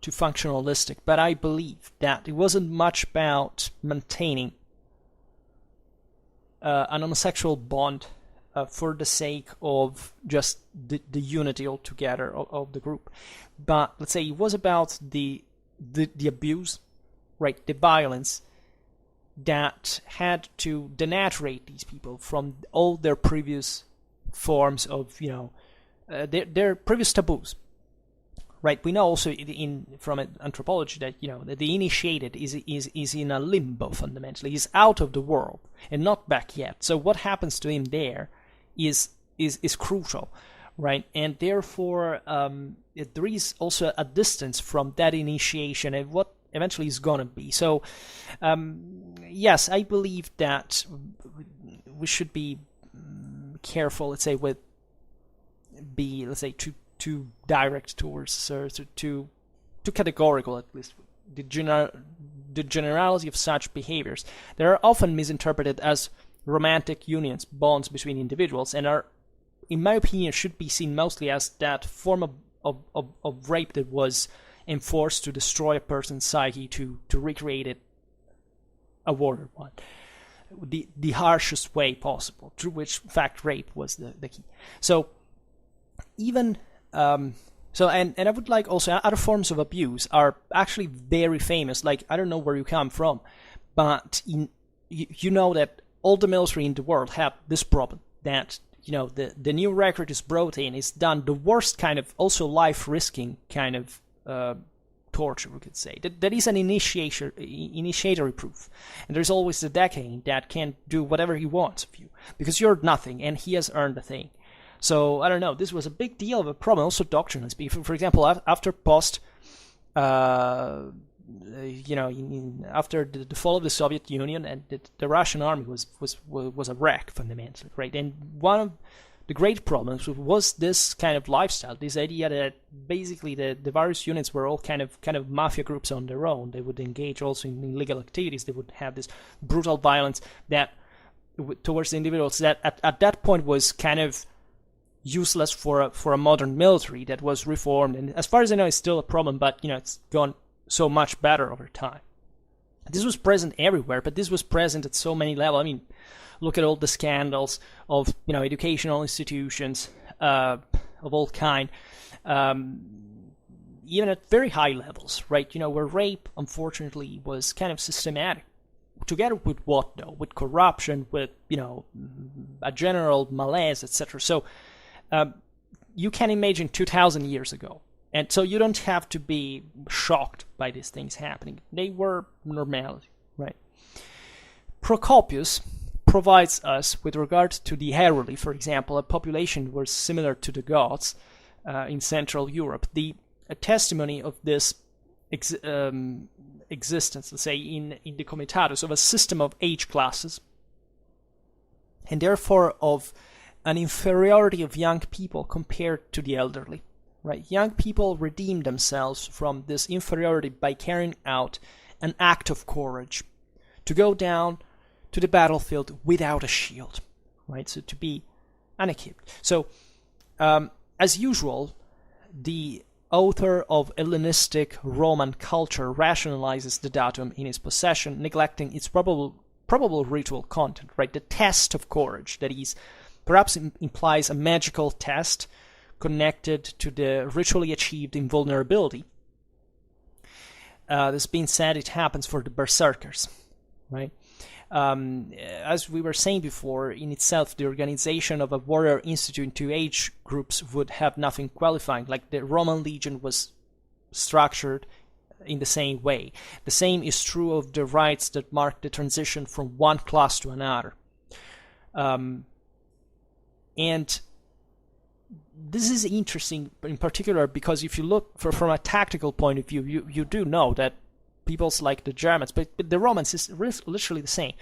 functionalistic, but I believe that it wasn't much about maintaining an homosexual bond for the sake of just the unity altogether of the group, but let's say it was about the abuse, right, the violence that had to denaturate these people from all their previous forms of, their previous taboos, right? We know also from anthropology that, that the initiated is in a limbo fundamentally. He's out of the world and not back yet. So what happens to him there is crucial, right? And therefore, there is also a distance from that initiation and what eventually is gonna be. So, yes, I believe that we should be careful, let's say, too direct towards, or too categorical, at least, the generality of such behaviors that are often misinterpreted as romantic unions, bonds between individuals, and are in my opinion, should be seen mostly as that form of rape that was enforced to destroy a person's psyche to recreate it a warrior one. The harshest way possible, through which, in fact, rape was the key. So, even... and I would like also, other forms of abuse are actually very famous. Like, I don't know where you come from, but you know that all the military in the world have this problem, that, you know, the new recruit is brought in, is done the worst kind of, also life-risking kind of torture, we could say. That is an initiatory proof. And there's always the decade that can do whatever he wants of you, because you're nothing, and he has earned a thing. So, I don't know, this was a big deal of a problem, also doctrinally speaking. For example, after after the fall of the Soviet Union, and the Russian army was a wreck, fundamentally, right? And one of the great problems was this kind of lifestyle, this idea that basically the various units were all kind of mafia groups on their own. They would engage also in illegal activities. They would have this brutal violence that towards the individuals that at that point was kind of useless for a modern military that was reformed, and as far as I know, it's still a problem, but it's gone so much better over time. This was present everywhere, but this was present at so many levels. I mean, look at all the scandals of educational institutions of all kind, even at very high levels, right? Where rape, unfortunately, was kind of systematic. Together with what, though? With corruption, with a general malaise, etc. So you can imagine 2,000 years ago. And so you don't have to be shocked by these things happening. They were normality, right? Procopius provides us, with regard to the Heruli, for example, a population was similar to the Goths in Central Europe, a testimony of this existence, let's say, in the Comitatus, of a system of age classes, and therefore of an inferiority of young people compared to the elderly. Right, young people redeem themselves from this inferiority by carrying out an act of courage, to go down to the battlefield without a shield, right? So to be unequipped. So, as usual, the author of Hellenistic Roman culture rationalizes the datum in his possession, neglecting its probable ritual content, right? The test of courage, that is, perhaps implies a magical test connected to the ritually achieved invulnerability. This being said, it happens for the berserkers, right? As we were saying before, in itself, the organization of a warrior institute into age groups would have nothing qualifying. Like the Roman legion was structured in the same way. The same is true of the rites that mark the transition from one class to another. And this is interesting in particular because if you look from a tactical point of view, you do know that peoples like the Germans, but the Romans is literally the same.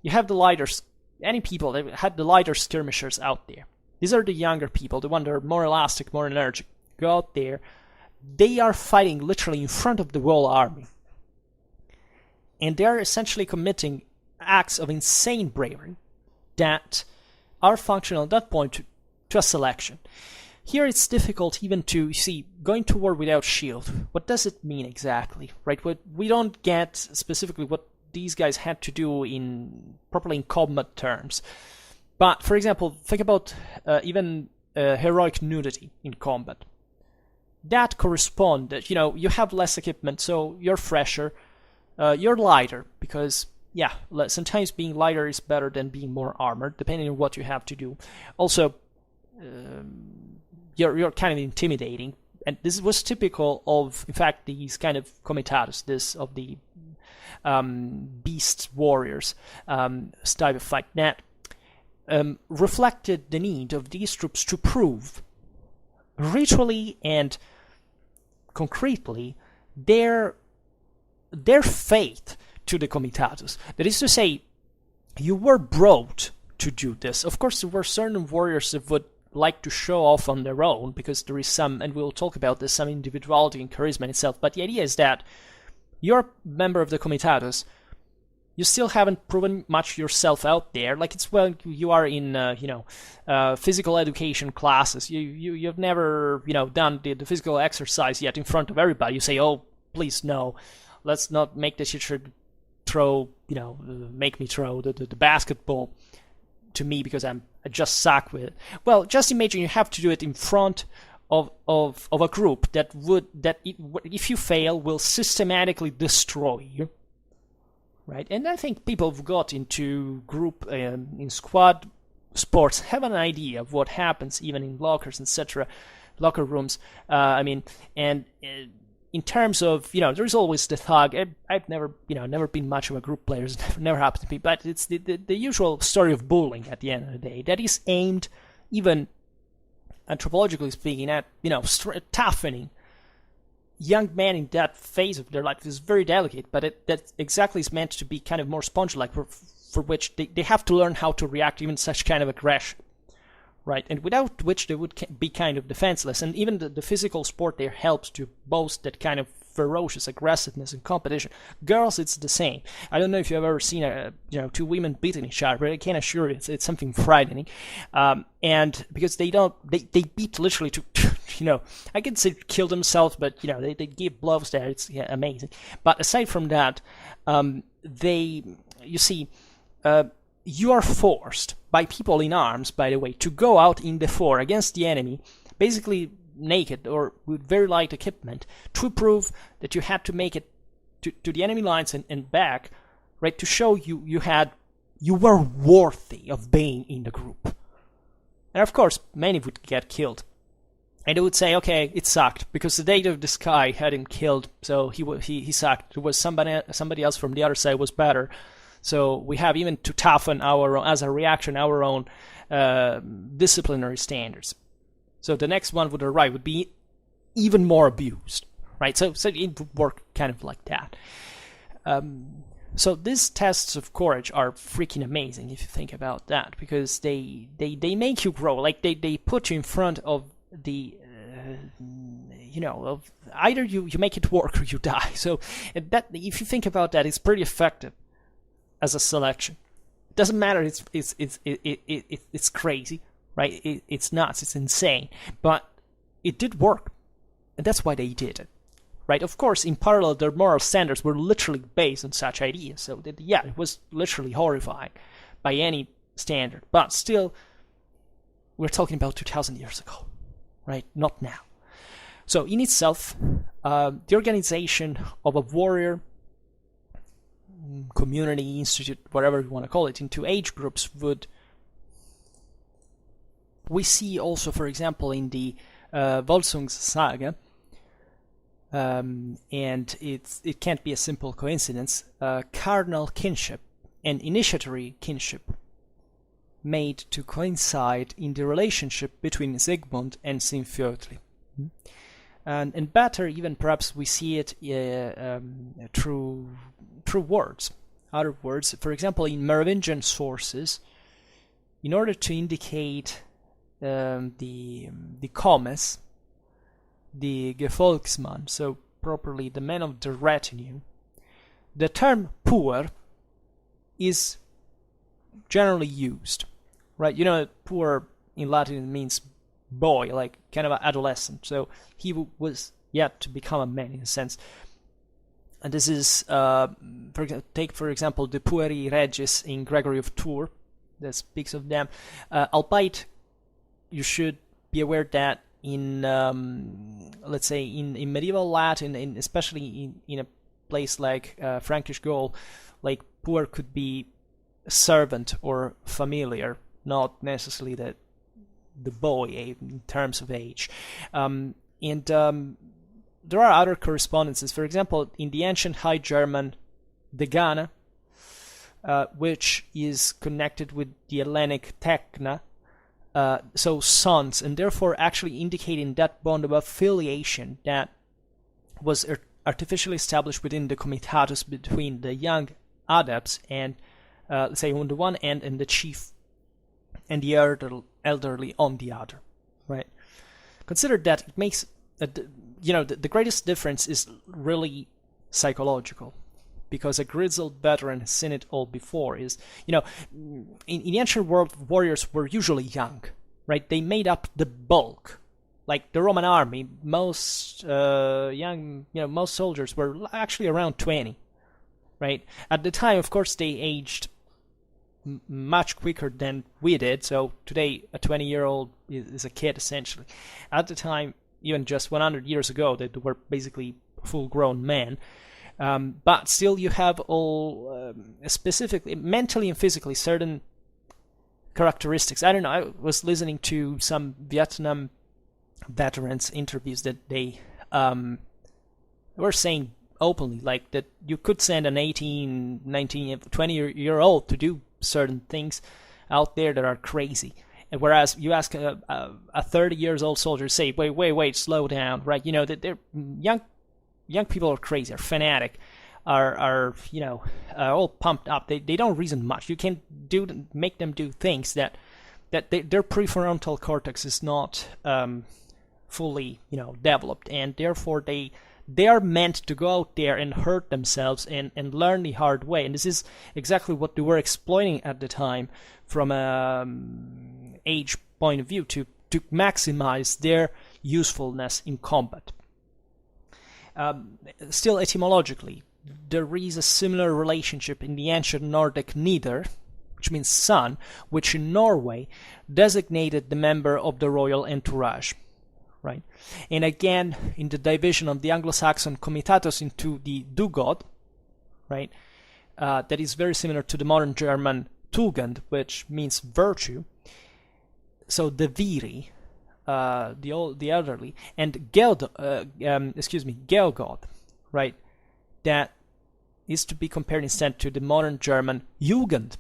You have the lighters, any people that had the lighter skirmishers out there. These are the younger people, the ones that are more elastic, more energetic. Go out there. They are fighting literally in front of the whole army. And they are essentially committing acts of insane bravery that are functional at that point to a selection. Here it's difficult even to see, going to war without shield, what does it mean exactly, right? We don't get specifically what these guys had to do properly in combat terms. But, for example, think about even heroic nudity in combat. That corresponds, you have less equipment, so you're fresher, you're lighter, because sometimes being lighter is better than being more armored, depending on what you have to do. Also, you're kind of intimidating, and this was typical of, in fact, these kind of comitatus, of the beast warriors style of fight that reflected the need of these troops to prove ritually and concretely their faith to the comitatus. That is to say, you were brought to do this. Of course, there were certain warriors that would like to show off on their own, because there is some, and we'll talk about this, some individuality and charisma in itself, but the idea is that you're a member of the comitatus, you still haven't proven much yourself out there. Like it's when you are in, physical education classes. You've never, done the physical exercise yet in front of everybody. You say, oh, please no, let's not make the teacher throw, make me throw the basketball to me because I just suck with it. Well, just imagine you have to do it in front of a group that if you fail will systematically destroy you. Right, and I think people who've got into group in squad sports have an idea of what happens, even in lockers, etc., locker rooms. In terms of, there's always the thug. I've never been much of a group player. It's never happened to me. But it's the usual story of bullying at the end of the day that is aimed, even anthropologically speaking, at toughening young men in that phase of their life. Is very delicate, but that exactly is meant to be kind of more sponge-like, for which they have to learn how to react even such kind of aggression, right? And without which they would be kind of defenseless. And even the physical sport there helps to boast that kind of ferocious aggressiveness and competition. Girls, it's the same. I don't know if you've ever seen two women beating each other, but I can assure you it's something frightening. And because they beat literally to I can say kill themselves, but they give blows there. It's amazing. But aside from that, you are forced by people in arms, by the way, to go out in the fore against the enemy, basically naked or with very light equipment, to prove that you had to make it to the enemy lines and back, right, to show you were worthy of being in the group. And of course, many would get killed. And they would say, okay, it sucked because the date of this guy had him killed, so he sucked. There was somebody else from the other side was better, so we have even to toughen as a reaction our own disciplinary standards. So the next one would arrive would be even more abused, right? So it would work kind of like that. So these tests of courage are freaking amazing if you think about that, because they make you grow. Like they put you in front of the of either you make it work or you die. So that, if you think about that, it's pretty effective as a selection. It doesn't matter. It's crazy, right? It's nuts. It's insane, but it did work, and that's why they did it, right? Of course, in parallel, their moral standards were literally based on such ideas. So it was literally horrifying by any standard, but still, we're talking about 2,000 years ago. Right, not now. So in itself, the organization of a warrior community, institute, whatever you want to call it, into age groups we see also, for example, in the Volsungs and it can't be a simple coincidence, carnal kinship and initiatory kinship made to coincide in the relationship between Sigmund and Sinfjotli. And better, even perhaps we see it through words. Other words, for example, in Merovingian sources, in order to indicate the Comes, the Gefolgsmann, so properly the man of the retinue, the term poor is generally used, right? Poor in Latin means boy, like kind of an adolescent. So he was yet to become a man in a sense. And this is, take for example the Pueri Regis in Gregory of Tours that speaks of them. Albeit, you should be aware that in, let's say, in medieval Latin, especially in a place like Frankish Gaul, like poor could be servant or familiar, not necessarily the boy in terms of age. There are other correspondences. For example, in the ancient High German, Degana, which is connected with the Hellenic tekna, so sons, and therefore actually indicating that bond of affiliation that was artificially established within the Comitatus between the young adepts and, let's say, on the one end, and the chief and the elderly on the other, right? Consider that it makes, the greatest difference is really psychological. because a grizzled veteran has seen it all before, is, in the ancient world, warriors were usually young, right? They made up the bulk. Like the Roman army, most most soldiers were actually around 20, right? At the time, of course, they aged much quicker than we did. So today, a 20-year-old is a kid, essentially. At the time, even just 100 years ago, they were basically full-grown men. But still, you have all specifically, mentally and physically, certain characteristics. I don't know, I was listening to some Vietnam veterans interviews that they were saying openly, like, that you could send an 18, 19, 20-year-old to do certain things out there that are crazy. And whereas you ask a 30-year-old soldier, say, wait, slow down, right? That they're young people are crazy, are fanatic, are all pumped up. They don't reason much. You can make them do things that their prefrontal cortex is not fully developed, and therefore they are meant to go out there and hurt themselves and learn the hard way. And this is exactly what they were exploiting at the time from an age point of view, to maximize their usefulness in combat. Still, etymologically, there is a similar relationship in the ancient Nordic nidr, which means son, which in Norway designated the member of the royal entourage, right? And again, in the division of the Anglo-Saxon Comitatus into the Dugod, right, that is very similar to the modern German Tugend, which means virtue. So the viri, the elderly, and Gelgod, right, that is to be compared instead to the modern German Jugend,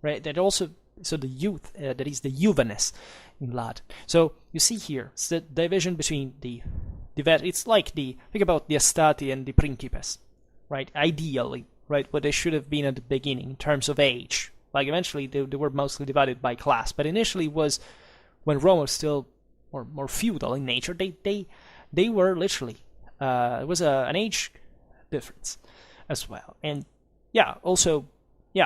right? That also, so the youth, that is the juvenes in Latin. So you see here, it's the division between it's like think about the Astati and the Principes, right? Ideally, right, what they should have been at the beginning in terms of age. Like eventually they were mostly divided by class, but initially was, when Rome was still more feudal in nature, they were literally, it was an age difference as well. And also, you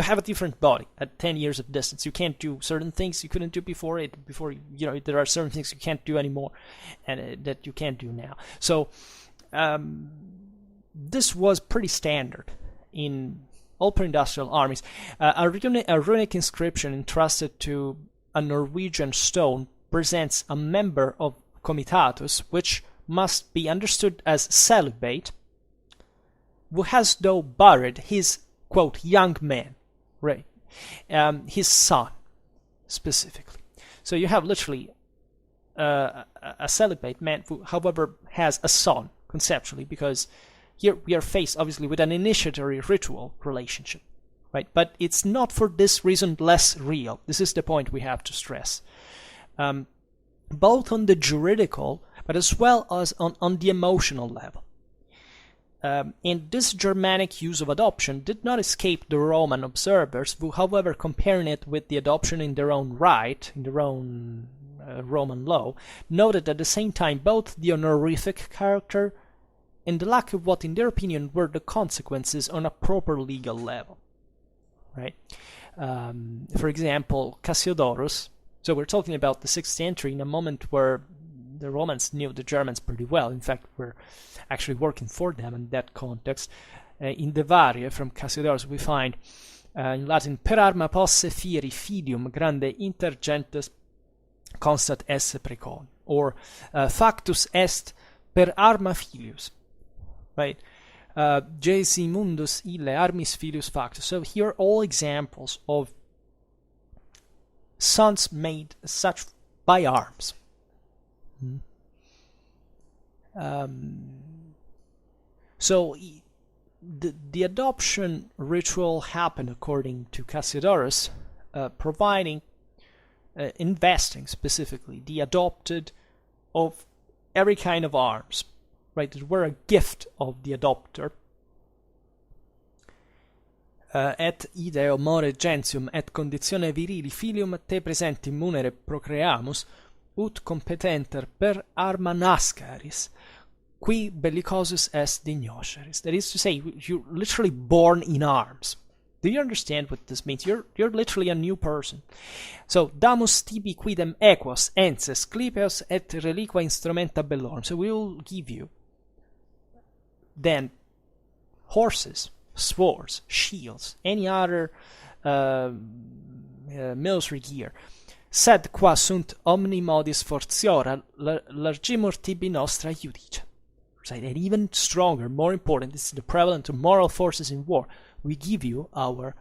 have a different body at 10 years of distance. You can't do certain things you couldn't do before there are certain things you can't do anymore, and that you can't do now. So this was pretty standard in all pre-industrial armies. A runic inscription entrusted to a Norwegian stone presents a member of Comitatus, which must be understood as celibate, who has though buried his, quote, young man, right? His son, specifically. So you have literally a celibate man who, however, has a son, conceptually, because here we are faced, obviously, with an initiatory ritual relationship, right? But it's not for this reason less real. This is the point we have to stress. Both on the juridical, but as well as on the emotional level. And this Germanic use of adoption did not escape the Roman observers, who, however, comparing it with the adoption in their own right, in their own Roman law, noted at the same time both the honorific character and the lack of what, in their opinion, were the consequences on a proper legal level, right? For example, Cassiodorus. So we're talking about the 6th century, in a moment where the Romans knew the Germans pretty well. In fact, we're actually working for them in that context. In the Varie from Cassiodorus, we find in Latin, per arma posse fieri fidium grande intergentes constat esse precon, or factus est per arma filius, right? Jesi mundus ille armis filius factus. So here are all examples of sons made such by arms. So the adoption ritual happened according to Cassiodorus, providing, investing specifically the adopted of every kind of arms, right, that were a gift of the adopter. Et ideo more gentium et conditione virili filium te presenti munere procreamus ut competenter per arma nascaris qui bellicosus est dignosceris. That is to say, you're literally born in arms. Do you understand what this means? You're literally a new person. So, damus tibi quidem equos, enses, clipeos et reliqua instrumenta bellorum. So we will give you then horses, swords, shields, any other military gear. Sed qua sunt omni modis fortiora largimur tibi nostra iudice. Right? And even stronger, more important, this is the prevalent of moral forces in war. We give you our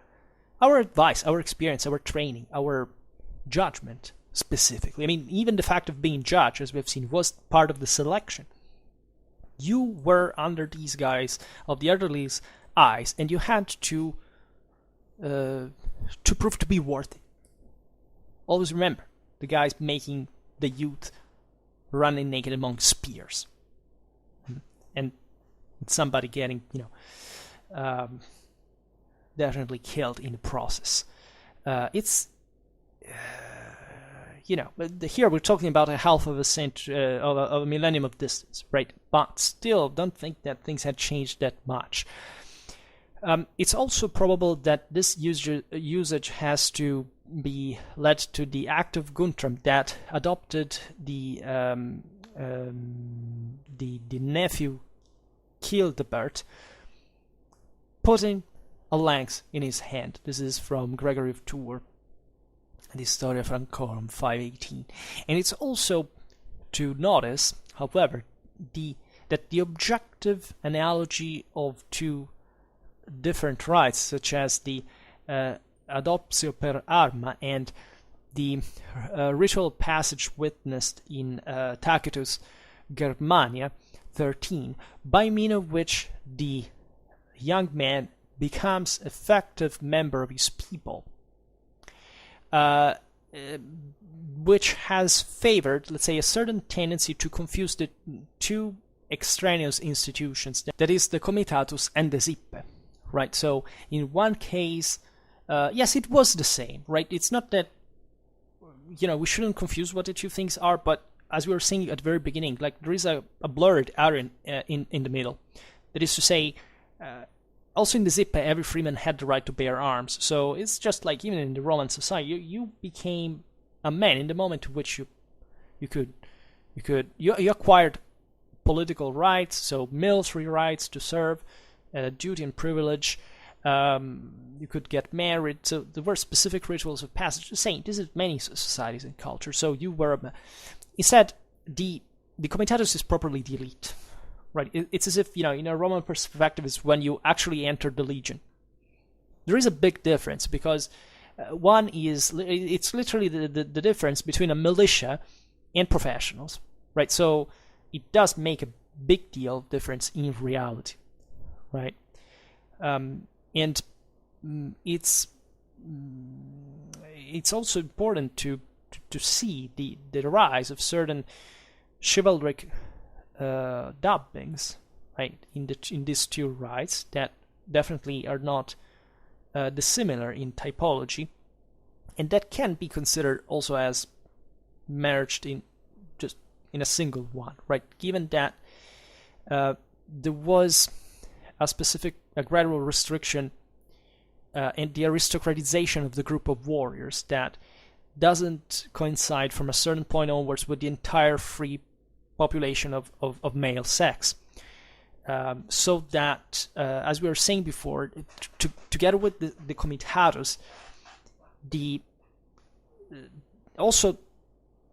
advice, our experience, our training, our judgment specifically. I mean, even the fact of being judged, as we've seen, was part of the selection. You were under these guys of the elderly's eyes, and you had to prove to be worthy. Always remember, the guys making the youth running naked among spears, and somebody getting, definitely killed in the process. Here we're talking about a half of a century, of a millennium of distance, right? But still, don't think that things had changed that much. It's also probable that this usage has to be led to the act of Guntram that adopted the nephew Childebert, putting a lance in his hand. This is from Gregory of Tours, the Historia Francorum 518. And it's also to notice, however, that the objective analogy of two different rites, such as the adoptio per arma and the ritual passage witnessed in Tacitus' Germania 13, by means of which the young man becomes effective member of his people, which has favored, let's say, a certain tendency to confuse the two extraneous institutions, that is the Comitatus and the Sippe, right? So in one case, yes, it was the same, right? It's not that, we shouldn't confuse what the two things are, but as we were saying at the very beginning, like there is a blurred area in the middle. That is to say, also in the Sippe, every freeman had the right to bear arms. So it's just like even in the Roman society, you became a man in the moment to which you acquired political rights, so military rights to serve, duty and privilege. You could get married. So there were specific rituals of passage. The same. This is many societies and cultures. So you were instead the Comitatus is properly the elite. Right, it's as if, in a Roman perspective, it's when you actually enter the legion. There is a big difference, because it's literally the difference between a militia and professionals, right? So it does make a big deal difference in reality, right? And it's also important to see the rise of certain chivalric dubbings, right, in these two rites that definitely are not dissimilar in typology, and that can be considered also as merged in a single one, right? Given that there was a gradual restriction and the aristocratization of the group of warriors that doesn't coincide from a certain point onwards with the entire free population of male sex, so that as we were saying before, together with the Comitatus, also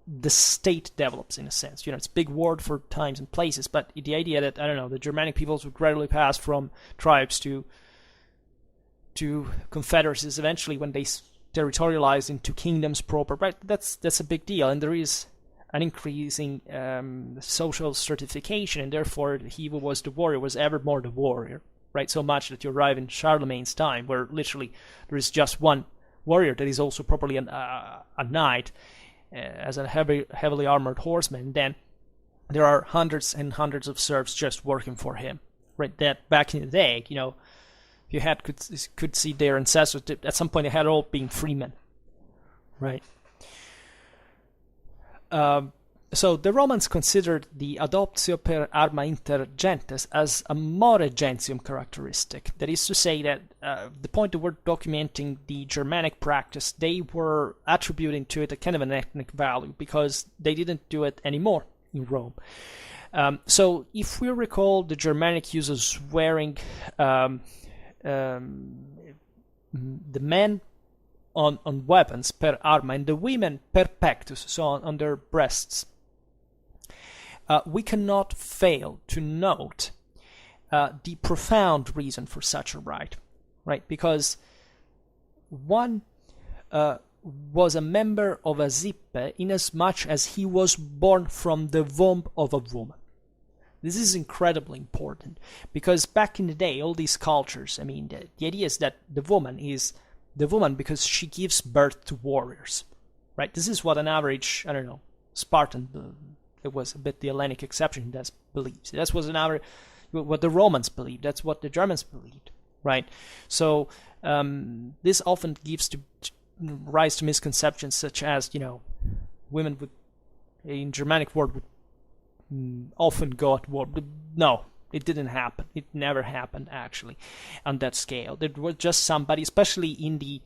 the state develops in a sense. It's a big word for times and places, but the idea that the Germanic peoples would gradually pass from tribes to confederacies eventually when they territorialized into kingdoms proper, right? That's a big deal, and there is an increasing social stratification, and therefore he who was the warrior was ever more the warrior, right? So much that you arrive in Charlemagne's time, where literally there is just one warrior that is also properly a knight, as a heavily armored horseman. And then there are hundreds and hundreds of serfs just working for him, right? That back in the day, you could see their ancestors at some point they had all been freemen, right? So the Romans considered the adoptio per arma inter gentes as a more gentium characteristic. That is to say that the point that we're documenting the Germanic practice, they were attributing to it a kind of an ethnic value because they didn't do it anymore in Rome. So if we recall, the Germanic uses wearing the men on weapons per arma and the women per pectus, so on their breasts. We cannot fail to note the profound reason for such a right? Because one was a member of a zippe inasmuch as he was born from the womb of a woman. This is incredibly important because back in the day, all these cultures, I mean, the idea is that the woman is the woman because she gives birth to warriors, right? This is what an average, I don't know, Spartan, it was a bit the Hellenic exception, that believes. That's what an average, what the Romans believed. That's what the Germans believed, right? So this often gives rise to misconceptions such as, women would, in Germanic world, would often go at war. But no, it didn't happen. It never happened, actually, on that scale. There was just somebody, especially in the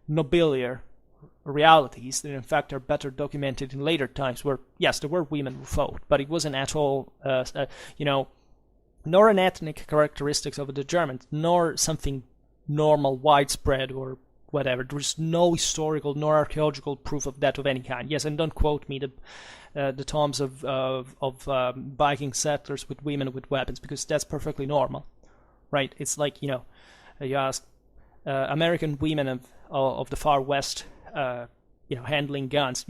nobiliar realities, that in fact are better documented in later times, where, yes, there were women who fought, but it wasn't at all, nor an ethnic characteristics of the Germans, nor something normal, widespread, or whatever. There's no historical nor archaeological proof of that of any kind. Yes, and don't quote me the tombs of Viking settlers with women with weapons, because that's perfectly normal, right? It's like, you ask American women of the far west, handling guns.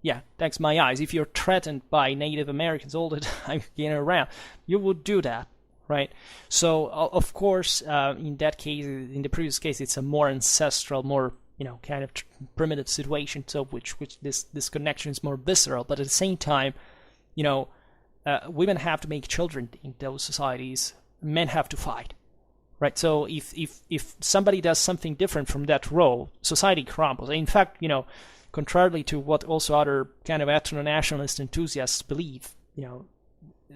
Yeah, thanks my eyes. If you're threatened by Native Americans all the time around, you would do that, right? So, of course, in that case, in the previous case, it's a more ancestral, more, kind of primitive situation, so which this connection is more visceral. But at the same time, women have to make children in those societies. Men have to fight, right? So if somebody does something different from that role, society crumbles. In fact, contrarily to what also other kind of ethno-nationalist enthusiasts believe,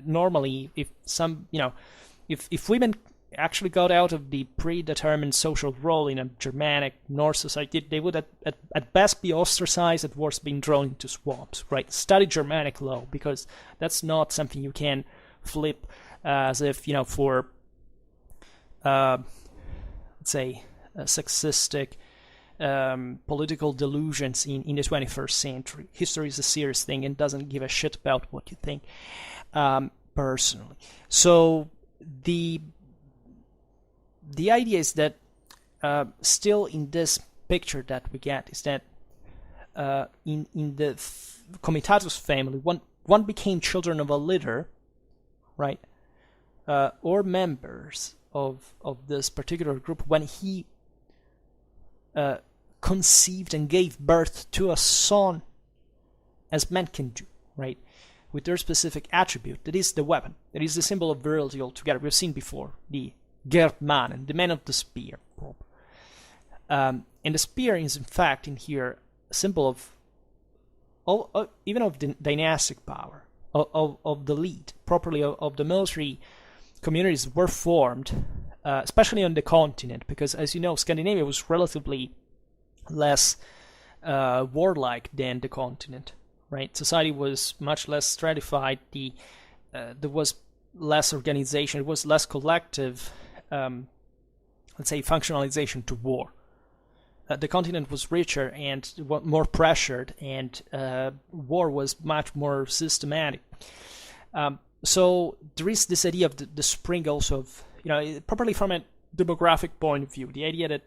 normally if women actually got out of the predetermined social role in a Germanic Norse society, they would at best be ostracized, at worst being thrown into swamps, right? Study Germanic law, because that's not something you can flip as if, for, let's say, sexistic political delusions in the 21st century. History is a serious thing and doesn't give a shit about what you think, personally. So the idea is that still in this picture that we get is that in the Comitatus family, one became children of a leader, right, or members of this particular group when he conceived and gave birth to a son, as men can do, right, with their specific attribute. That is the weapon. That is the symbol of virility altogether. We've seen before the Germanen, the man of the spear. And the spear is, in fact, in here, a symbol of even of the dynastic power, of the lead, properly of the military communities were formed, especially on the continent, because, as you know, Scandinavia was relatively less warlike than the continent, right? Society was much less stratified. There was less organization. It was less collective, let's say, functionalization to war. The continent was richer and more pressured, and war was much more systematic. So there is this idea of the spring also of, properly from a demographic point of view, the idea that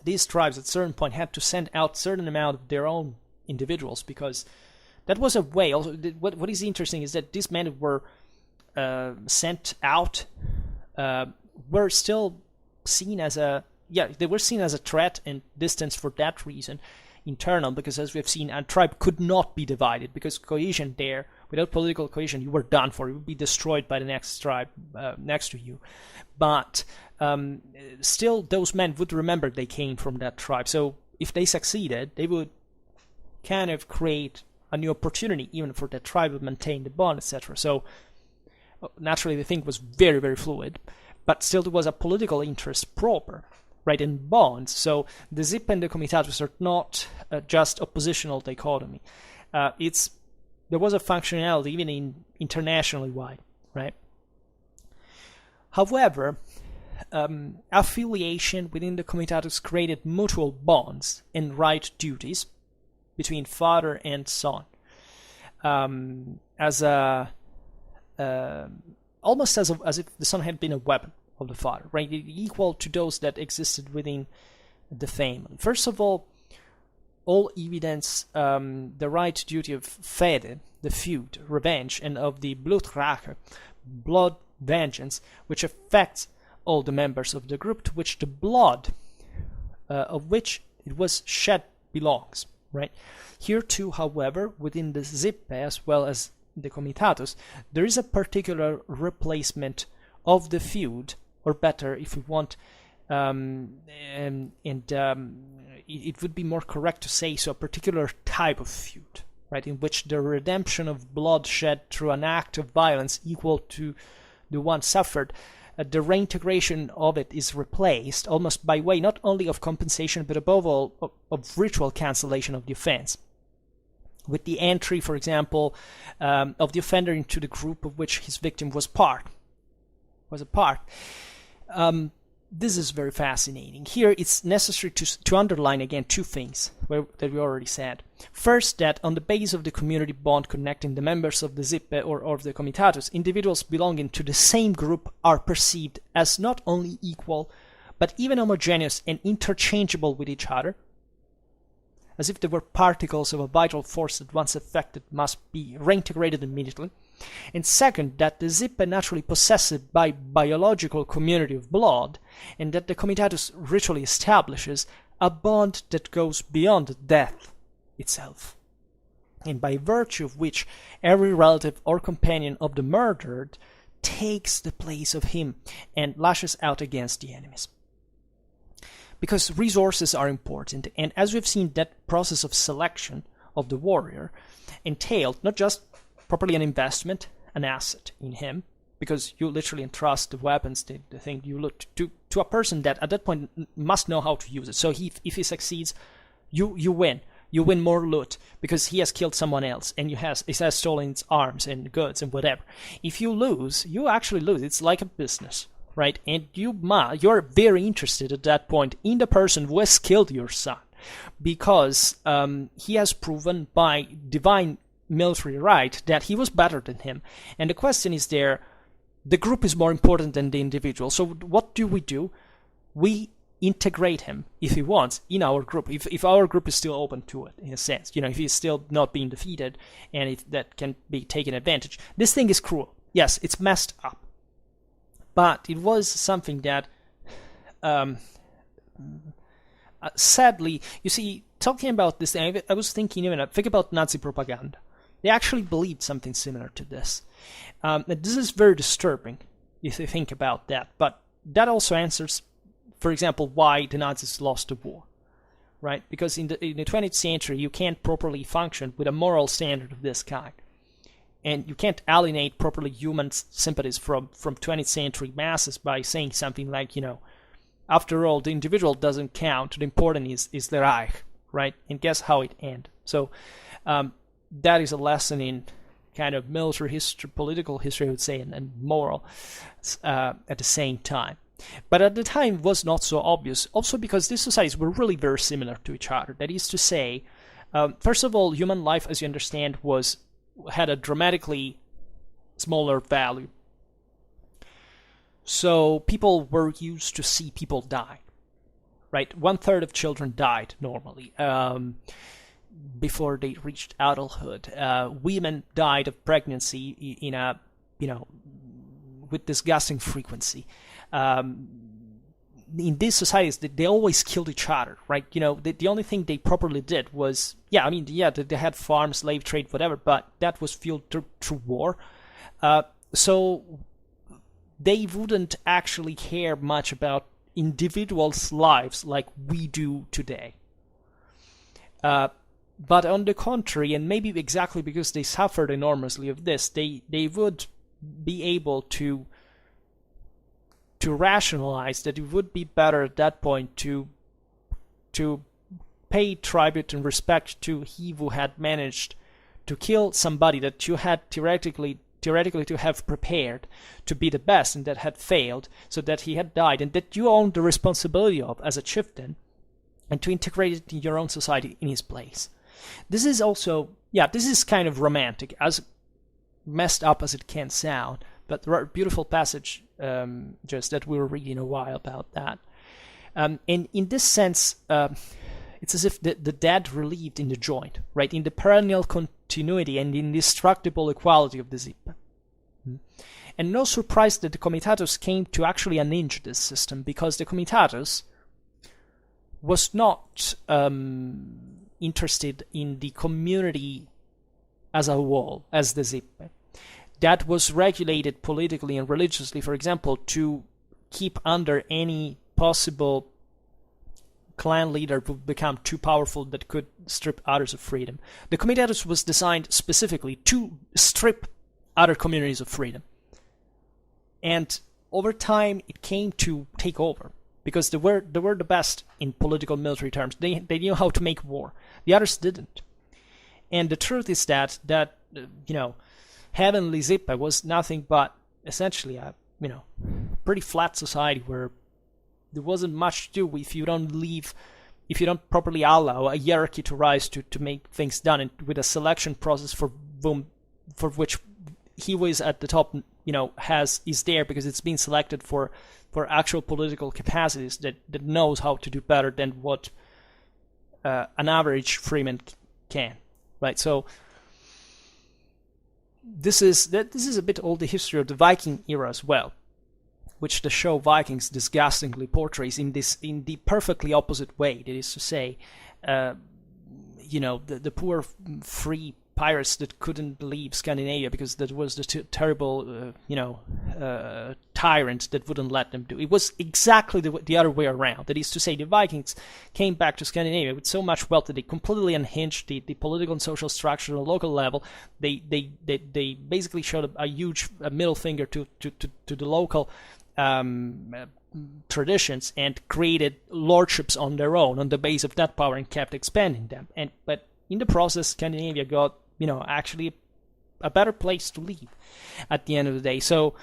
these tribes at a certain point had to send out certain amount of their own individuals, because that was a way. Also, what is interesting is that these men were sent out were still seen as they were seen as a threat and distance for that reason, internal, because as we've seen, a tribe could not be divided, because cohesion there, without political cohesion, you were done for. You would be destroyed by the next tribe next to you. But still, those men would remember they came from that tribe. So if they succeeded, they would kind of create a new opportunity even for that tribe to maintain the bond, etc. So naturally the thing was very, very fluid, but still there was a political interest proper, right, in bonds. So the Zippe and the Comitatus are not just oppositional dichotomy. There was a functionality even in internationally wide, right? However, affiliation within the Comitatus created mutual bonds and right duties between father and son, as a almost as if the son had been a weapon of the father, right? Equal to those that existed within the family. First of all evidence the right duty of fede, the feud, revenge, and of the Blutrache, blood vengeance, which affects all the members of the group to which the blood of which it was shed belongs, right? Here too, however, within the Zippe as well as the Comitatus, there is a particular replacement of the feud, or better, if we want, it would be more correct to say so, a particular type of feud, right, in which the redemption of blood shed through an act of violence equal to the one suffered, the reintegration of it is replaced almost by way not only of compensation but above all of ritual cancellation of the offense, with the entry, for example, of the offender into the group of which his victim was a part. This is very fascinating. Here it's necessary to underline again two things that we already said. First, that on the basis of the community bond connecting the members of the Zippe or of the Comitatus, individuals belonging to the same group are perceived as not only equal, but even homogeneous and interchangeable with each other, as if they were particles of a vital force that once affected must be reintegrated immediately. And second, that the Zippe naturally possessed by biological community of blood, and that the Comitatus ritually establishes a bond that goes beyond death itself, and by virtue of which every relative or companion of the murdered takes the place of him and lashes out against the enemies. Because resources are important, and as we've seen, that process of selection of the warrior entailed not just properly an investment, an asset in him, because you literally entrust the weapons, the thing you look to a person that at that point must know how to use it. So if he succeeds, you win. You win more loot because he has killed someone else and he has stolen its arms and goods and whatever. If you lose, you actually lose. It's like a business, right? And you're very interested at that point in the person who has killed your son, because he has proven by divine military right that he was better than him. And the question is there, the group is more important than the individual. So what do? We integrate him, if he wants, in our group, if our group is still open to it, in a sense, if he's still not being defeated and if that can be taken advantage. This thing is cruel. Yes, it's messed up, but it was something that sadly, you see, talking about this thing, I was thinking think about Nazi propaganda. They actually believed something similar to this. This is very disturbing if you think about that, but that also answers, for example, why the Nazis lost the war, right? Because in the 20th century, you can't properly function with a moral standard of this kind. And you can't alienate properly human sympathies from 20th century masses by saying something like, after all, the individual doesn't count. The important is the Reich, right? And guess how it ended. So that is a lesson in kind of military history, political history, I would say, and moral at the same time. But at the time, it was not so obvious, also because these societies were really very similar to each other. That is to say, first of all, human life, as you understand, had a dramatically smaller value. So people were used to see people die, right? 1/3 of children died normally before they reached adulthood. Women died of pregnancy with disgusting frequency. In these societies, they always killed each other, right? The only thing they properly did was, they had farms, slave trade, whatever, but that was fueled through war. So they wouldn't actually care much about individuals' lives like we do today. But on the contrary, and maybe exactly because they suffered enormously of this, they would be able to rationalize that it would be better at that point to pay tribute and respect to he who had managed to kill somebody that you had theoretically to have prepared to be the best and that had failed, so that he had died and that you owned the responsibility of as a chieftain, and to integrate it in your own society in his place. This is also, this is kind of romantic, as messed up as it can sound, but there are a beautiful passage just that we were reading a while about that. And in this sense, it's as if the dead relieved in the joint, right? In the perennial continuity and indestructible equality of the Zippe. And no surprise that the Comitatus came to actually unhinge this system, because the Comitatus was not interested in the community as a whole, as the Zippe. That was regulated politically and religiously, for example, to keep under any possible clan leader who would become too powerful that could strip others of freedom. The Comitatus was designed specifically to strip other communities of freedom. And over time, it came to take over, because they were the best in political military terms. They knew how to make war. The others didn't. And the truth is that Heavenly Zippe was nothing but essentially a pretty flat society where there wasn't much to do if you don't properly allow a hierarchy to rise to make things done, and with a selection process for which he who is at the top is there because it's been selected for actual political capacities that knows how to do better than what an average freeman can, right? So this is a bit old, the history of the Viking era as well, which the show Vikings disgustingly portrays in the perfectly opposite way. That is to say, the poor free pirates that couldn't leave Scandinavia because that was the terrible, tyrant that wouldn't let them do. It was exactly the other way around. That is to say, the Vikings came back to Scandinavia with so much wealth that they completely unhinged the political and social structure on a local level. They basically showed a huge middle finger to the local traditions, and created lordships on their own on the base of that power, and kept expanding them. But in the process, Scandinavia got actually a better place to live at the end of the day. So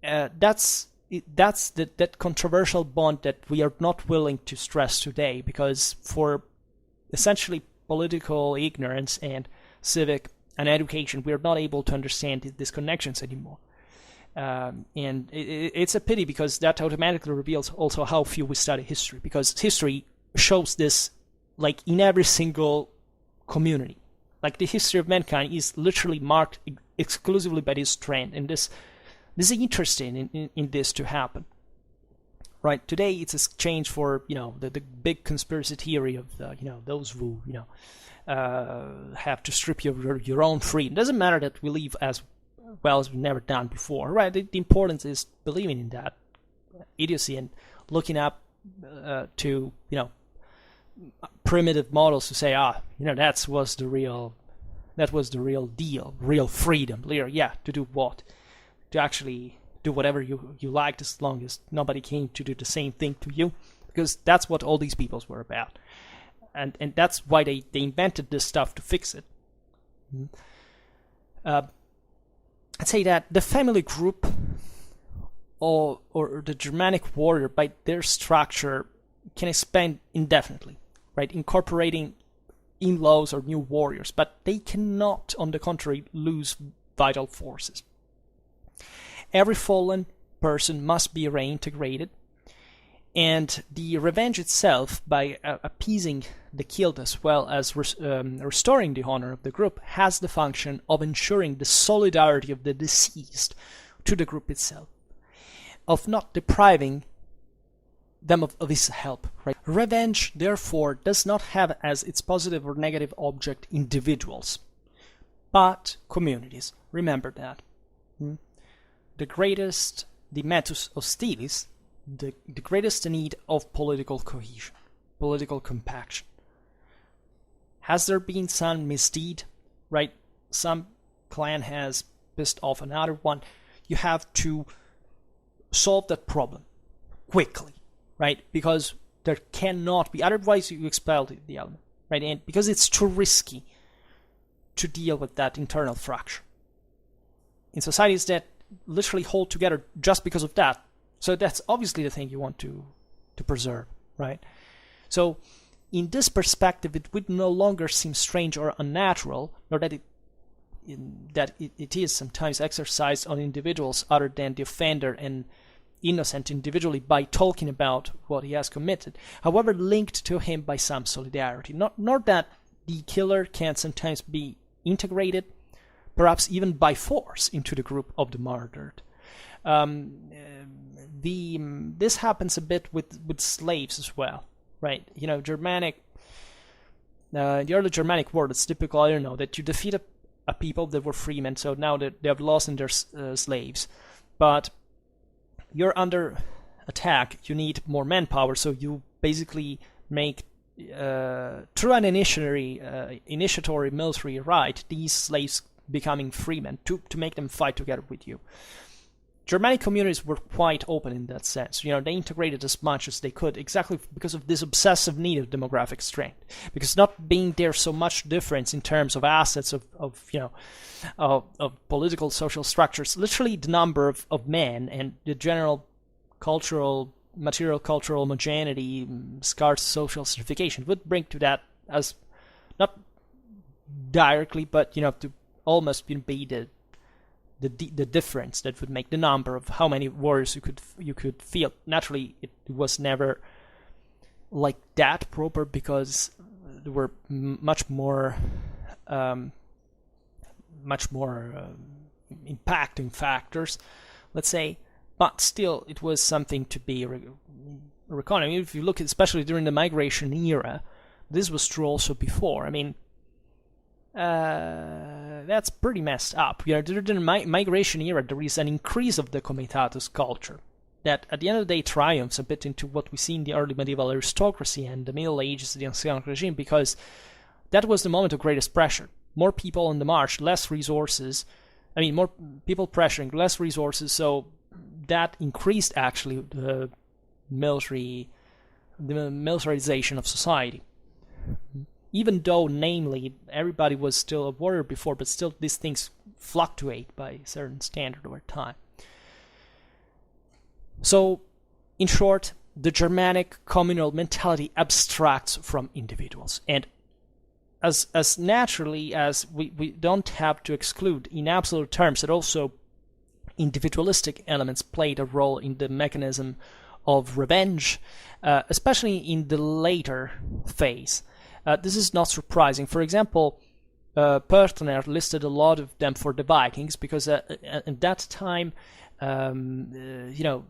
that's that controversial bond that we are not willing to stress today, because for essentially political ignorance and civic and education, we are not able to understand these connections anymore. And it's a pity, because that automatically reveals also how few we study history, because history shows this like in every single community. Like the history of mankind is literally marked exclusively by this trend, and this is interesting in this to happen. Right, today it's a change for the big conspiracy theory of those who have to strip you of your own freedom. It doesn't matter that we live as well as we've never done before, right? The importance is believing in that idiocy and looking up to primitive models to say, that was the real deal, real freedom. To do what? To actually do whatever you liked, as long as nobody came to do the same thing to you, because that's what all these peoples were about, and that's why they invented this stuff, to fix it. I'd say that the family group or the Germanic warrior, by their structure, can expand indefinitely, right? Incorporating in-laws or new warriors, but they cannot, on the contrary, lose vital forces. Every fallen person must be reintegrated, and the revenge itself, by appeasing the killed as well as restoring the honor of the group, has the function of ensuring the solidarity of the deceased to the group itself, of not depriving them of his help. Right? Revenge, therefore, does not have as its positive or negative object individuals, but communities. Remember that. The greatest, the metus hostilis, the greatest need of political cohesion, political compaction, has there been some misdeed, right? Some clan has pissed off another one. You have to solve that problem quickly, right? Because there cannot be, otherwise you expel the element, right? And because it's too risky to deal with that internal fracture. In societies that literally hold together just because of that, so that's obviously the thing you want to preserve, right? So in this perspective, it would no longer seem strange or unnatural, nor that it is sometimes exercised on individuals other than the offender and innocent individually by talking about what he has committed, however linked to him by some solidarity. Nor that the killer can sometimes be integrated, perhaps even by force, into the group of the murdered. This happens a bit with slaves as well, right? You know, Germanic, the early Germanic world, it's typical, I don't know, that you defeat a people that were freemen, so now that they have lost in their slaves, but you're under attack, you need more manpower, so you basically make, through an initiatory military right, these slaves becoming freemen to make them fight together with you. Germanic communities were quite open in that sense. You know, they integrated as much as they could, exactly because of this obsessive need of demographic strength. Because not being there so much difference in terms of assets, of political, social structures, literally the number of men and the general material cultural homogeneity, scarce social stratification would bring to that, as not directly, but to almost be the difference that would make the number of how many warriors you could field. Naturally, it was never like that proper, because there were much more impacting factors, let's say. But still, it was something to be reckoned. I mean, if you look, especially during the migration era, this was true also before. I mean, that's pretty messed up. During the migration era, there is an increase of the Comitatus culture that, at the end of the day, triumphs a bit into what we see in the early medieval aristocracy and the Middle Ages, the Ancien regime, because that was the moment of greatest pressure. More people on the march, less resources. I mean, more people pressuring, less resources. So that increased actually the militarization of society. Even though, namely, everybody was still a warrior before, but still these things fluctuate by a certain standard over time. So, in short, the Germanic communal mentality abstracts from individuals. And as naturally as we don't have to exclude, in absolute terms, that also individualistic elements played a role in the mechanism of revenge, especially in the later phase. This is not surprising. For example, Pertner listed a lot of them for the Vikings, because at that time, the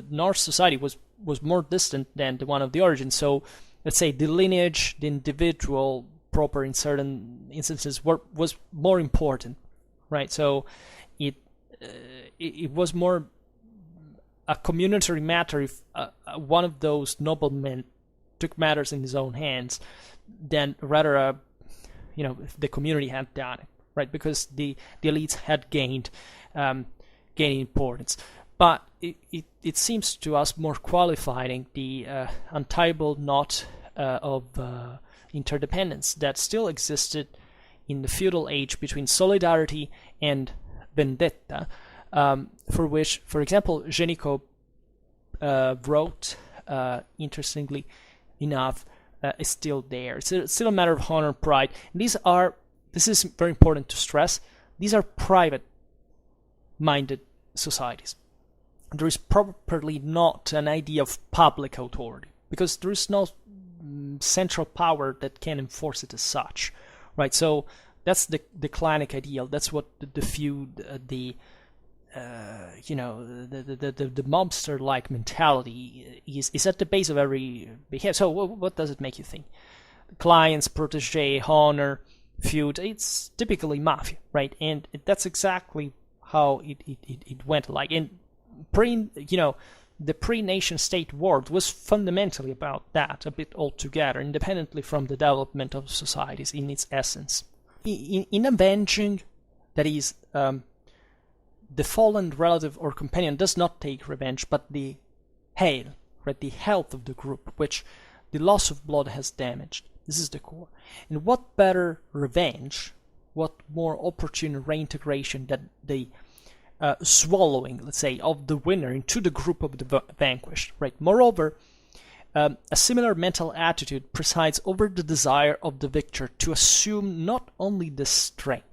Norse society was more distant than the one of the origin. So, let's say the lineage, the individual proper in certain instances was more important, right? So, it was more a communitary matter if one of those noblemen took matters in his own hands, than rather if the community had done it, right? Because the elites had gained importance. But it seems to us more qualifying the untiable knot of interdependence that still existed in the feudal age between solidarity and vendetta, for which, for example, Genico wrote, interestingly enough, is still there. It's still a matter of honor and pride. And this is very important to stress, these are private-minded societies. There is properly not an idea of public authority, because there is no central power that can enforce it as such, right? So that's the clanic ideal. That's what the feud, the mobster-like mentality is at the base of every behavior. So what does it make you think? Clients, protege, honor, feud. It's typically mafia, right? And that's exactly how it went. Like in the pre-nation-state world was fundamentally about that, a bit altogether, independently from the development of societies in its essence. In avenging, that is, the fallen relative or companion does not take revenge, but the heil, right, the health of the group, which the loss of blood has damaged. This is the core. And what better revenge, what more opportune reintegration than the swallowing, let's say, of the winner into the group of the vanquished, right? Moreover, a similar mental attitude presides over the desire of the victor to assume not only the strength,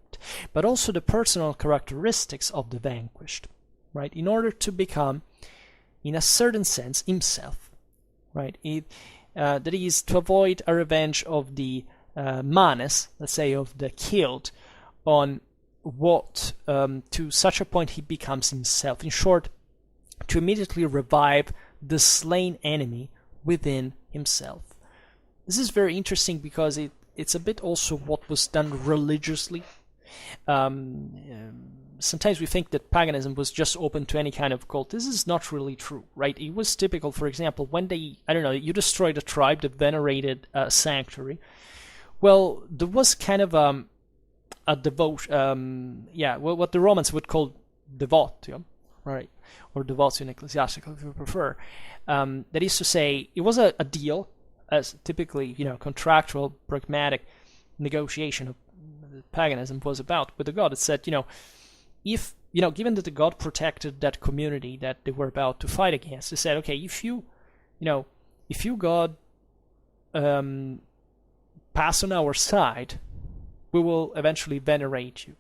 but also the personal characteristics of the vanquished, right? In order to become, in a certain sense, himself, right? That is, to avoid a revenge of the manes, let's say, of the killed, on what, to such a point he becomes himself. In short, to immediately revive the slain enemy within himself. This is very interesting because it's a bit also what was done religiously. Sometimes we think that paganism was just open to any kind of cult. This is not really true, right? It was typical, for example, when you destroyed a tribe that venerated a sanctuary. Well, there was kind of a devotion, what the Romans would call devotio, right? Or devotio ecclesiastical, if you prefer. That is to say, it was a deal, as typically, contractual, pragmatic negotiation of paganism was about with the god. It said, if, given that the god protected that community that they were about to fight against, it said, okay, if you god, pass on our side, we will eventually venerate you.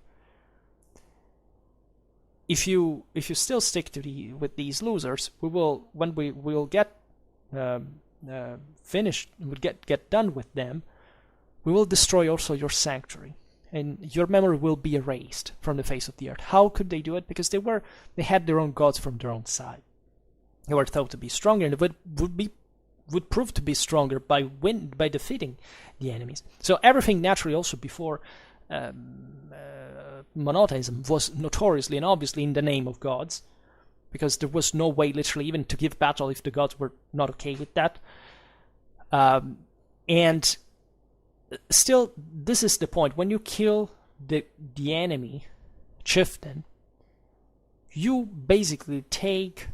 If you still stick to with these losers, when we will get finished, we'll get done with them, we will destroy also your sanctuary, and your memory will be erased from the face of the earth. How could they do it? Because they had their own gods from their own side. They were thought to be stronger, and would prove to be stronger by defeating the enemies. So everything naturally also before monotheism was notoriously and obviously in the name of gods, because there was no way literally even to give battle if the gods were not okay with that. And still, this is the point. When you kill the enemy chieftain, you basically take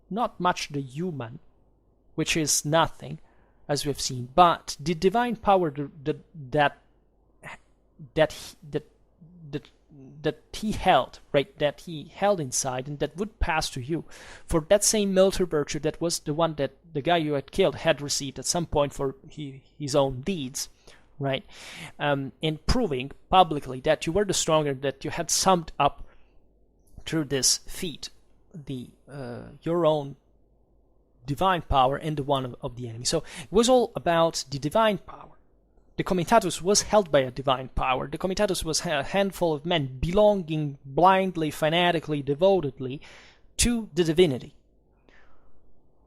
not much the human, which is nothing, as we have seen, but the divine power that he held, right? That he held inside, and that would pass to you for that same military virtue that was the one that the guy you had killed had received at some point for his own deeds, right? In proving publicly that you were the stronger, that you had summed up through this feat your own divine power and the one of the enemy. So it was all about the divine power. The Comitatus was held by a divine power. The Comitatus was a handful of men belonging blindly, fanatically, devotedly to the divinity,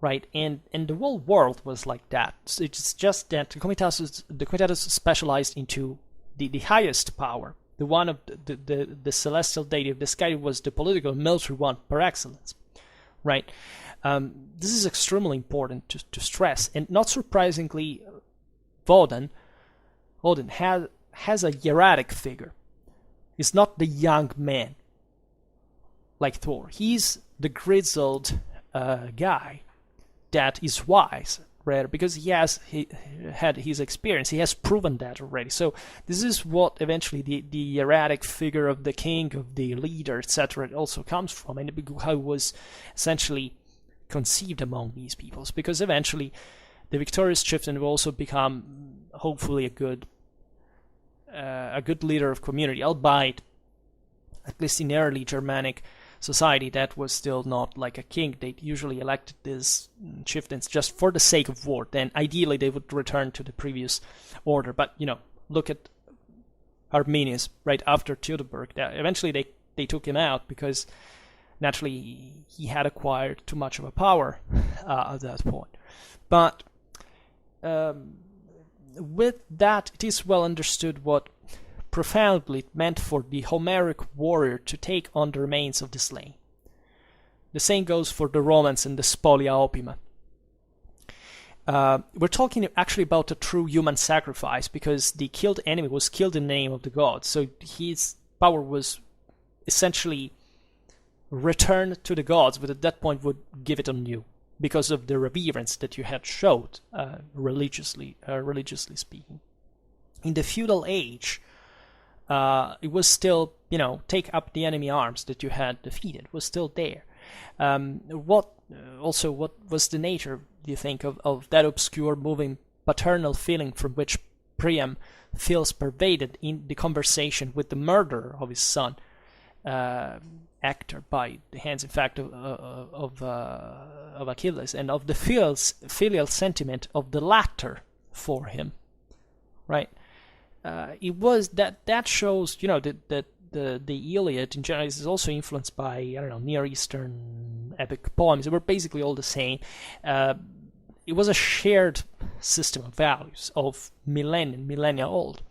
right? And the whole world was like that. So it's just that the Comitatus specialized into the highest power. The one of the celestial deity of the sky was the political military one par excellence, right? This is extremely important to stress, and not surprisingly, Odin has a hieratic figure. He's not the young man like Thor. He's the grizzled guy that is wise, rather, because he had his experience. He has proven that already. So this is what eventually the hieratic figure of the king, of the leader, etc. also comes from, and how it was essentially conceived among these peoples, because eventually the victorious chieftain will also become hopefully a good leader of community, albeit at least in early Germanic society that was still not like a king. They usually elected these chieftains just for the sake of war. Then ideally they would return to the previous order, but look at Arminius right after Theudebert. Eventually they took him out because naturally he had acquired too much of a power at that point. But with that, it is well understood what profoundly it meant for the Homeric warrior to take on the remains of the slain. The same goes for the Romans and the spolia opima. We're talking actually about a true human sacrifice, because the killed enemy was killed in the name of the gods. So his power was essentially returned to the gods, but at that point would give it on you because of the reverence that you had showed, religiously speaking. In the feudal age, it was still, take up the enemy arms that you had defeated, was still there. What was the nature, do you think, of that obscure, moving paternal feeling from which Priam feels pervaded in the conversation with the murderer of his son, Hector, by the hands, in fact, of Achilles, and of the filial sentiment of the latter for him, right? It was that shows, that the Iliad in general is also influenced by, Near Eastern epic poems. They were basically all the same. It was a shared system of values of millennia old.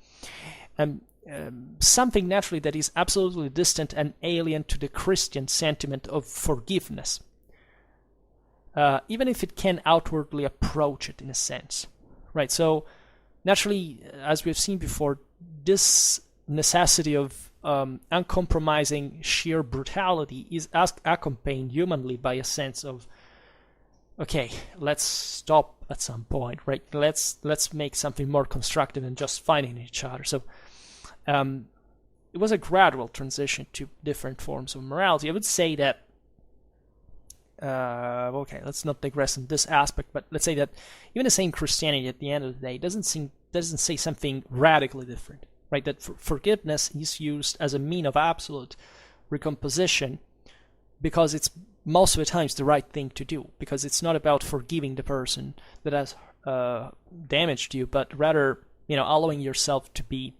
Something naturally that is absolutely distant and alien to the Christian sentiment of forgiveness, even if it can outwardly approach it in a sense, right? So naturally, as we've seen before, this necessity of uncompromising sheer brutality is accompanied humanly by a sense of, okay, let's stop at some point, right? Let's make something more constructive than just fighting each other. So it was a gradual transition to different forms of morality. I would say that, okay, let's not digress in this aspect, but let's say that even the same Christianity at the end of the day doesn't say something radically different, right? That forgiveness is used as a mean of absolute recomposition because it's most of the times the right thing to do, because it's not about forgiving the person that has damaged you, but rather, allowing yourself to be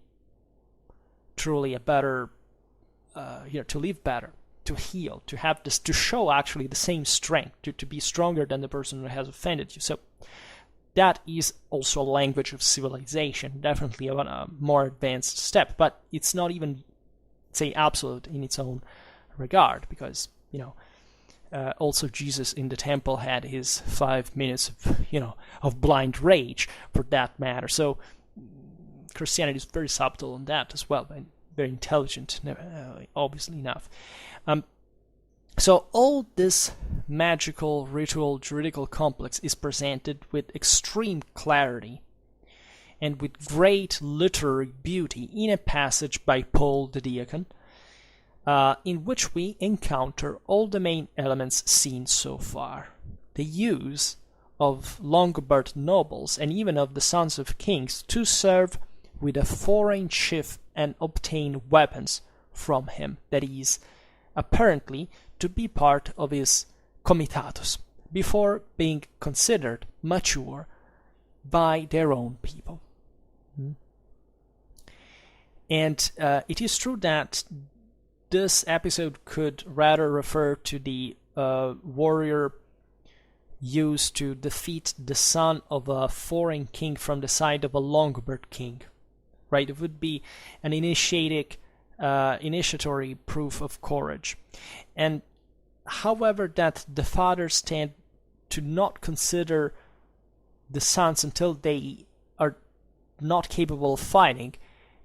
truly a better, to live better, to heal, to have this, to show actually the same strength, to be stronger than the person who has offended you. So that is also a language of civilization, definitely a more advanced step, but it's not even, say, absolute in its own regard, because, also Jesus in the temple had his 5 minutes of blind rage, for that matter. So Christianity is very subtle on that as well, and very intelligent, obviously enough. So all this magical, ritual, juridical complex is presented with extreme clarity and with great literary beauty in a passage by Paul the Deacon, in which we encounter all the main elements seen so far. The use of Longobarд nobles and even of the sons of kings to serve with a foreign chief and obtain weapons from him, that is, apparently to be part of his Comitatus, before being considered mature by their own people. And it is true that this episode could rather refer to the warrior used to defeat the son of a foreign king from the side of a Longobarд king, right? It would be an initiatory proof of courage. And however, that the fathers tend to not consider the sons until they are not capable of fighting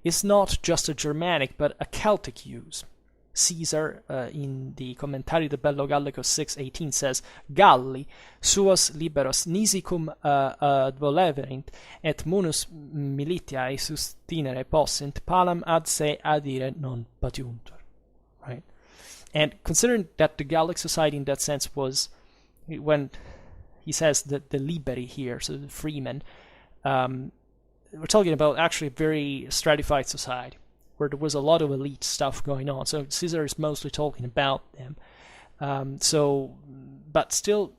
is not just a Germanic but a Celtic use. Caesar, in the Commentari de Bello Gallico 6:18, says, Galli suos liberos nisicum advoleverint, et munus militiae sustinere possint, palam ad se adire non patiuntur. Right? And considering that the Gallic society in that sense was, when he says that the liberi here, so the freemen, we're talking about actually a very stratified society, where there was a lot of elite stuff going on. So Caesar is mostly talking about them. But still,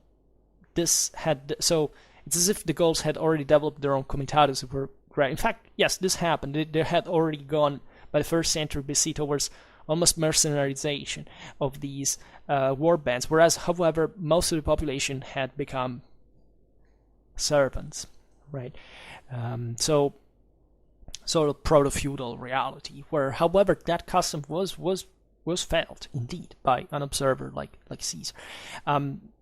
this had, so it's as if the Gauls had already developed their own comitatus. In fact, yes, this happened. They had already gone, by the 1st century BC, towards almost mercenarization of these war bands, whereas, however, most of the population had become servants, right? So sort of proto-feudal reality, where, however, that custom was was felt, indeed, by an observer like Caesar.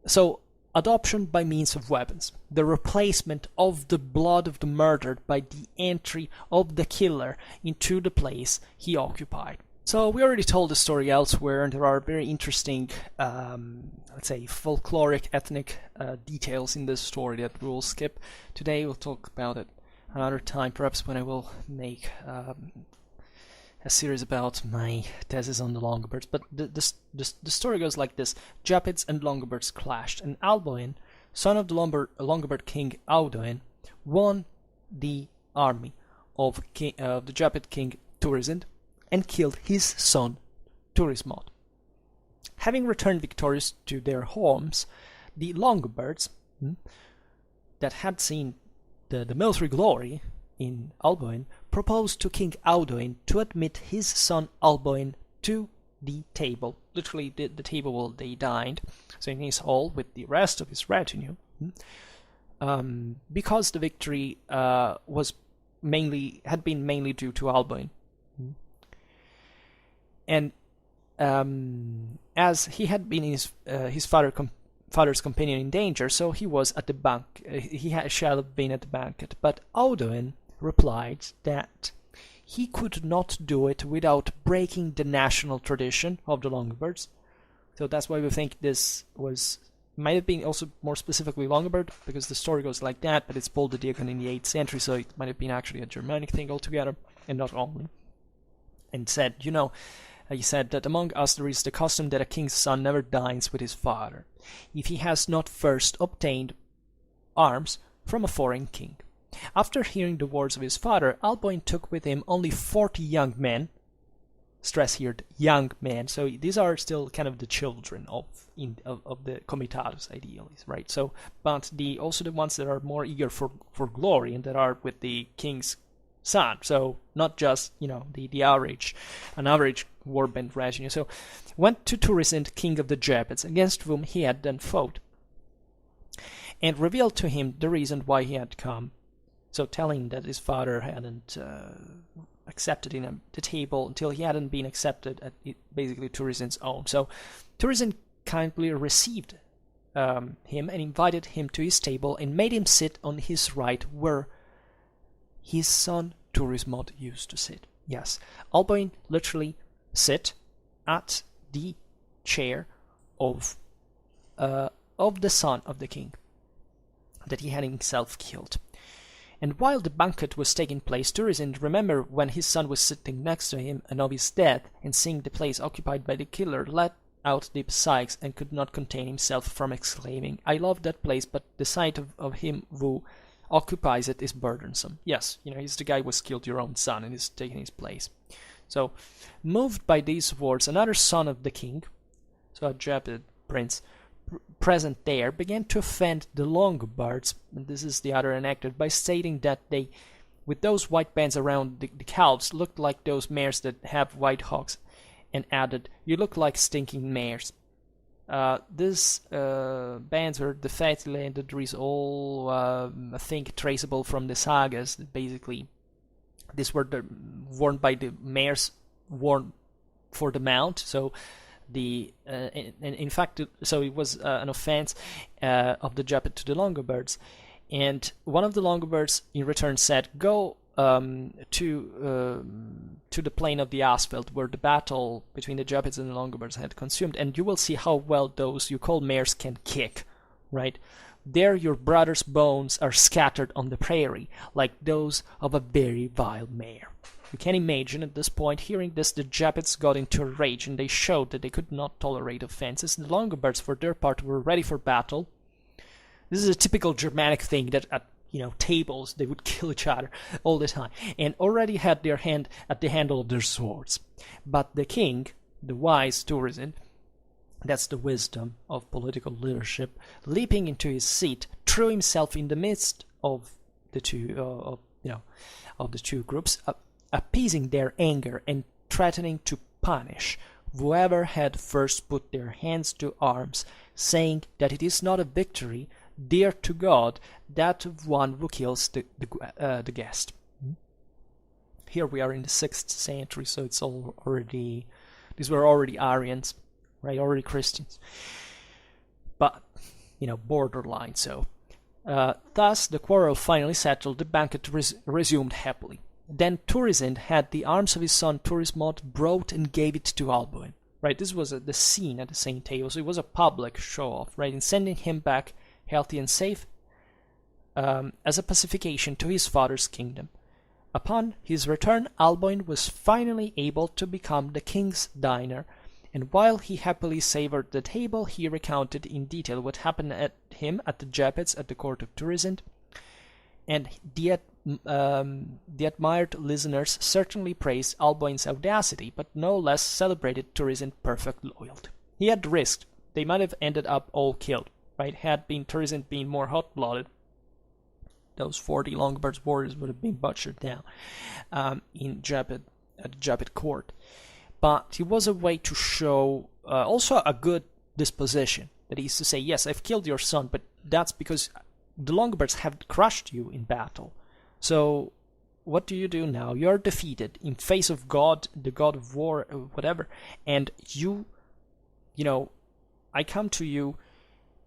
So, adoption by means of weapons, the replacement of the blood of the murdered by the entry of the killer into the place he occupied. So we already told the story elsewhere, and there are very interesting, let's say, folkloric, ethnic details in this story that we will skip. Today we'll talk about it another time, perhaps when I will make a series about my thesis on the Longobards. But the story goes like this. Gepids and Longobards clashed, and Alboin, son of the Longobard king Audoin, won the army of the Gepid king Turizend and killed his son Turismod. Having returned victorious to their homes, the Longobards, that had seen the military glory in Alboin, proposed to King Audoin to admit his son Alboin to the table, literally the table where they dined, so in his hall with the rest of his retinue, because the victory had been mainly due to Alboin. And as he had been his father's companion in danger, so he was at the shall have been at the banquet. But Audoin replied that he could not do it without breaking the national tradition of the Longobards. So that's why we think this might have been also more specifically Longobard, because the story goes like that, but it's Paul the Deacon in the 8th century, so it might have been actually a Germanic thing altogether, and not only. And said, he said that among us there is the custom that a king's son never dines with his father, if he has not first obtained arms from a foreign king. After hearing the words of his father, Alboin took with him only 40 young men, stress here, young men, so these are still kind of the children of the Comitatus, ideally, right? So, but also the ones that are more eager for glory and that are with the king's son, so not just an average warband retinue. So went to Turizend, king of the Gepids, against whom he had then fought, and revealed to him the reason why he had come. So telling that his father hadn't accepted him the table until he hadn't been accepted at basically Turizend's own. So Turizend kindly received him and invited him to his table and made him sit on his right, where his son Turismod used to sit. Yes, Alboin literally sit at the chair of the son of the king that he had himself killed. And while the banquet was taking place, Turizend remembered when his son was sitting next to him and of his death, and seeing the place occupied by the killer, let out deep sighs and could not contain himself from exclaiming, "I love that place, but the sight of him who occupies it is burdensome." Yes, he's the guy who has killed your own son and is taking his place. So, moved by these words, another son of the king, so a Gepid prince, present there, began to offend the Longobards, and this is the other enacted, by stating that they, with those white bands around the calves, looked like those mares that have white hocks, and added, "You look like stinking mares." These bands were the fact that there is all, I think, traceable from the sagas. Basically, these were worn by the mares, worn for the mount. So in fact, so it was an offense of the Gepid to the Longobards, and one of the Longobards in return said, "Go to the plain of the asphalt, where the battle between the Gepids and the Longobards had consumed, and you will see how well those you call mares can kick, right? There your brother's bones are scattered on the prairie, like those of a very vile mare." You can imagine at this point, hearing this, the Gepids got into a rage, and they showed that they could not tolerate offenses, and the Longobards, for their part, were ready for battle. This is a typical Germanic thing that at tables they would kill each other all the time, and already had their hand at the handle of their swords. But the king, the wise Turizend, that's the wisdom of political leadership, leaping into his seat, threw himself in the midst of the two groups, appeasing their anger and threatening to punish whoever had first put their hands to arms, saying that it is not a victory dear to God that of one who kills the guest. Here we are in the 6th century, so it's already These were already Arians, right? Already Christians. But, borderline, so. Thus, the quarrel finally settled, the banquet resumed happily. Then Turisend had the arms of his son Turismod brought and gave it to Alboin. Right, this was the scene at the same table, so it was a public show-off, right, in sending him back healthy and safe as a pacification to his father's kingdom. Upon his return, Alboin was finally able to become the king's diner, and while he happily savored the table, he recounted in detail what happened at him at the Gepids at the court of Turisend, and the admired listeners certainly praised Alboin's audacity, but no less celebrated Turisend's perfect loyalty. He had risked; they might have ended up all killed, right? Had Turisend been more hot-blooded, those 40 Longbirds warriors would have been butchered down at the Gepid court. But it was a way to show also a good disposition. That is to say, yes, I've killed your son, but that's because the Longbirds have crushed you in battle. So what do you do now? You're defeated in face of God, the God of war, whatever, and I come to you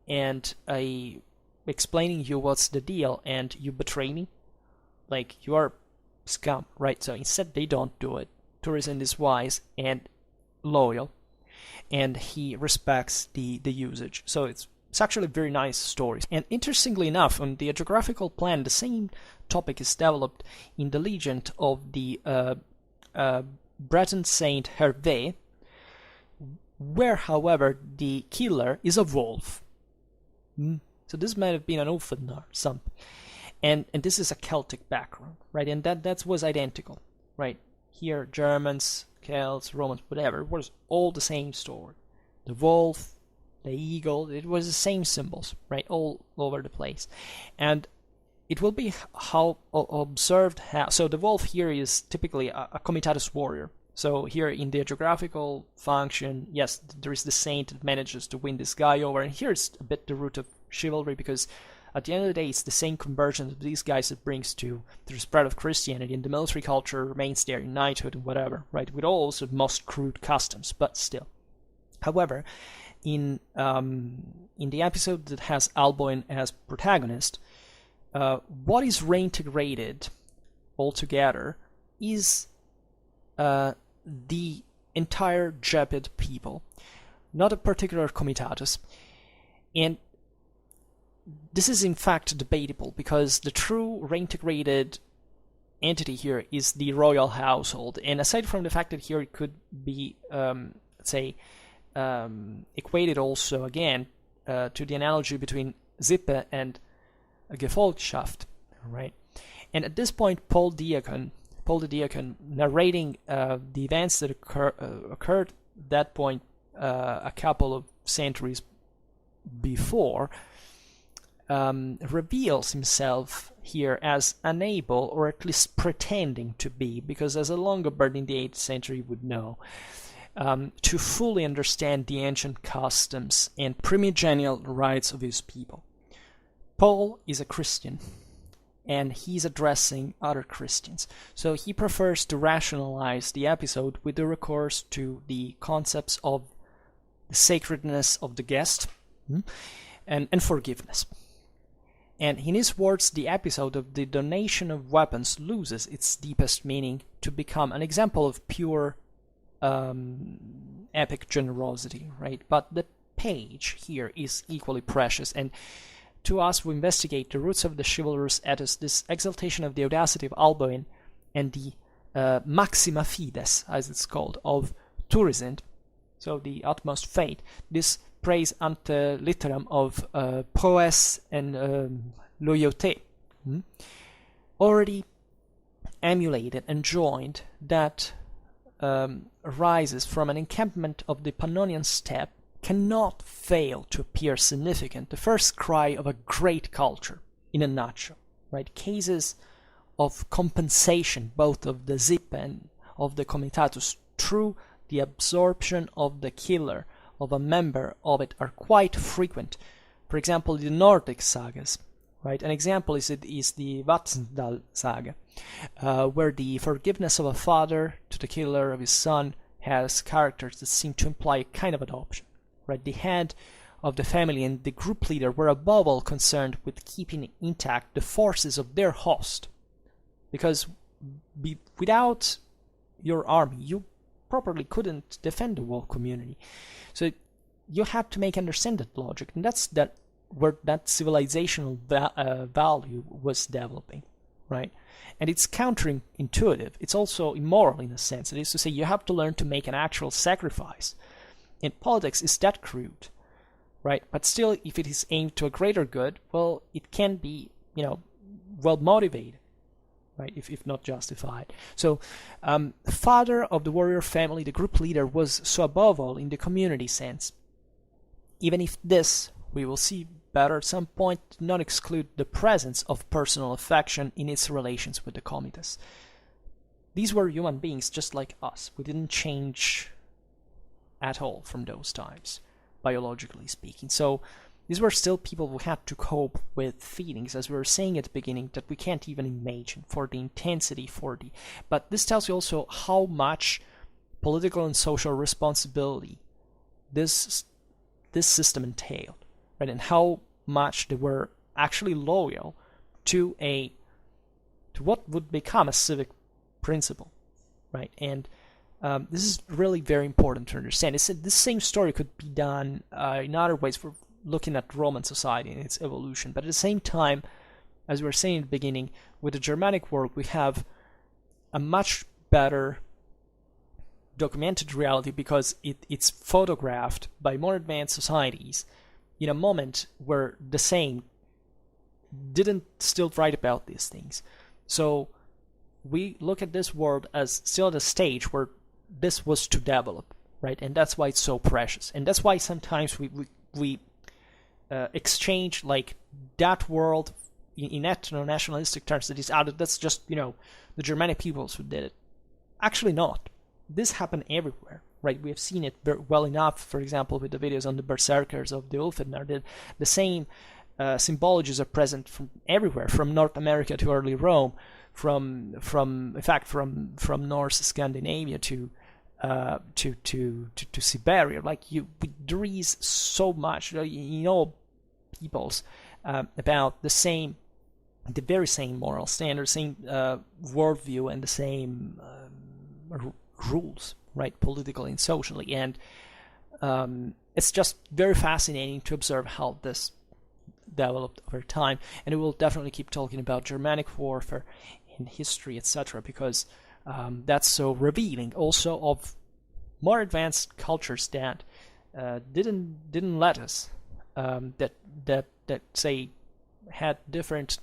and I explaining you what's the deal, and you betray me? Like, you are scum, right? So instead they don't do it. Turisend is wise and loyal, and he respects the usage. So it's actually a very nice story. And interestingly enough, on the geographical plan, the same topic is developed in the legend of the Breton saint Hervé, where, however, the killer is a wolf. So this might have been an Ulfadnar or something. And this is a Celtic background, right? And that was identical, right? Here, Germans, Celts, Romans, whatever, it was all the same story. The wolf, the eagle, it was the same symbols, right? All over the place. And it will be observed how... So the wolf here is typically a Comitatus warrior. So here in the geographical function, yes, there is the saint that manages to win this guy over. And here's a bit the root of chivalry, because at the end of the day, it's the same conversion of these guys that brings to the spread of Christianity, and the military culture remains there in knighthood and whatever, right? With all also most crude customs, but still. However, in the episode that has Alboin as protagonist, what is reintegrated altogether is the entire Gepid people, not a particular Comitatus. And this is in fact debatable, because the true reintegrated entity here is the royal household. And aside from the fact that here it could be, equated also again to the analogy between Sippe and Gefolgschaft, right? And at this point, Paul the Diacon, narrating the events that occurred at that point a couple of centuries before, reveals himself here as unable, or at least pretending to be, because as a Longbird in the 8th century would know, to fully understand the ancient customs and primogenial rights of his people. Paul is a Christian, and he's addressing other Christians. So he prefers to rationalize the episode with the recourse to the concepts of the sacredness of the guest and forgiveness. And in his words, the episode of the donation of weapons loses its deepest meaning to become an example of pure epic generosity, right? But the page here is equally precious, and to us who investigate the roots of the chivalrous ethos, this exaltation of the audacity of Alboin and the maxima fides, as it's called, of Turisend, so the utmost faith, this praise ante litteram of prowess and loyauté, already emulated and joined, that arises from an encampment of the Pannonian steppe, cannot fail to appear significant, the first cry of a great culture, in a nutshell, right? Cases of compensation, both of the Sippe and of the Comitatus, through the absorption of the killer of a member of it, are quite frequent. For example, the Nordic sagas, right? An example is the Vatnsdal saga, where the forgiveness of a father to the killer of his son has characters that seem to imply a kind of adoption, right? The head of the family and the group leader were above all concerned with keeping intact the forces of their host, because without your army, you properly couldn't defend the whole community. So you have to make understand that logic, and that's where that civilizational value was developing, right? And it's counterintuitive. It's also immoral in a sense. It is to say you have to learn to make an actual sacrifice. And politics is that crude, right? But still, if it is aimed to a greater good, well, it can be, well motivated, right? If not justified. So, father of the warrior family, the group leader, was so above all in the community sense. Even if this, we will see better at some point, did not exclude the presence of personal affection in its relations with the Comitatus. These were human beings just like us. We didn't change at all from those times, biologically speaking. So these were still people who had to cope with feelings, as we were saying at the beginning, that we can't even imagine, for the intensity, but this tells you also how much political and social responsibility this system entailed, right? And how much they were actually loyal to what would become a civic principle, right? And this is really very important to understand. This same story could be done in other ways for looking at Roman society and its evolution. But at the same time, as we were saying in the beginning, with the Germanic world, we have a much better documented reality because it's photographed by more advanced societies in a moment where the same didn't still write about these things. So we look at this world as still at a stage where this was to develop, right? And that's why it's so precious. And that's why sometimes we exchange like that world in ethno-nationalistic terms that is out. That's just, the Germanic peoples who did it. Actually not. This happened everywhere, right? We have seen it very well enough, for example, with the videos on the berserkers of the Ulfednar. The same symbologies are present from everywhere, from North America to early Rome, from North Scandinavia to Siberia. Like there is so much, peoples about the very same moral standards, same worldview, and the same rules, right, politically and socially. And it's just very fascinating to observe how this developed over time. And we will definitely keep talking about Germanic warfare in history, etc., because that's so revealing also of more advanced cultures that didn't let us that say had different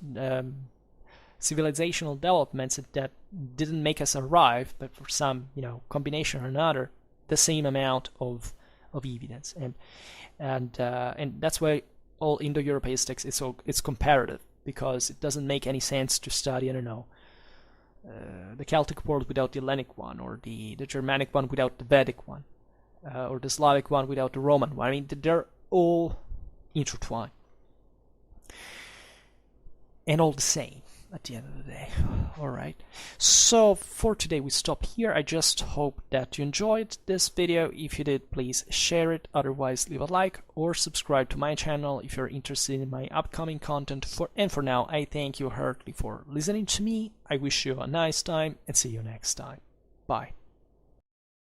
civilizational developments that didn't make us arrive, but for some combination or another, the same amount of evidence. And that's why all Indo-Europeistics it's comparative, because it doesn't make any sense to study, the Celtic world without the Hellenic one, or the Germanic one without the Vedic one, or the Slavic one without the Roman one. I mean, they're all intertwined and all the same at the end of the day. Alright, so for today we stop here. I just hope that you enjoyed this video. If you did, please share it. Otherwise, leave a like or subscribe to my channel if you're interested in my upcoming content. For now, I thank you heartily for listening to me. I wish you a nice time and see you next time. Bye.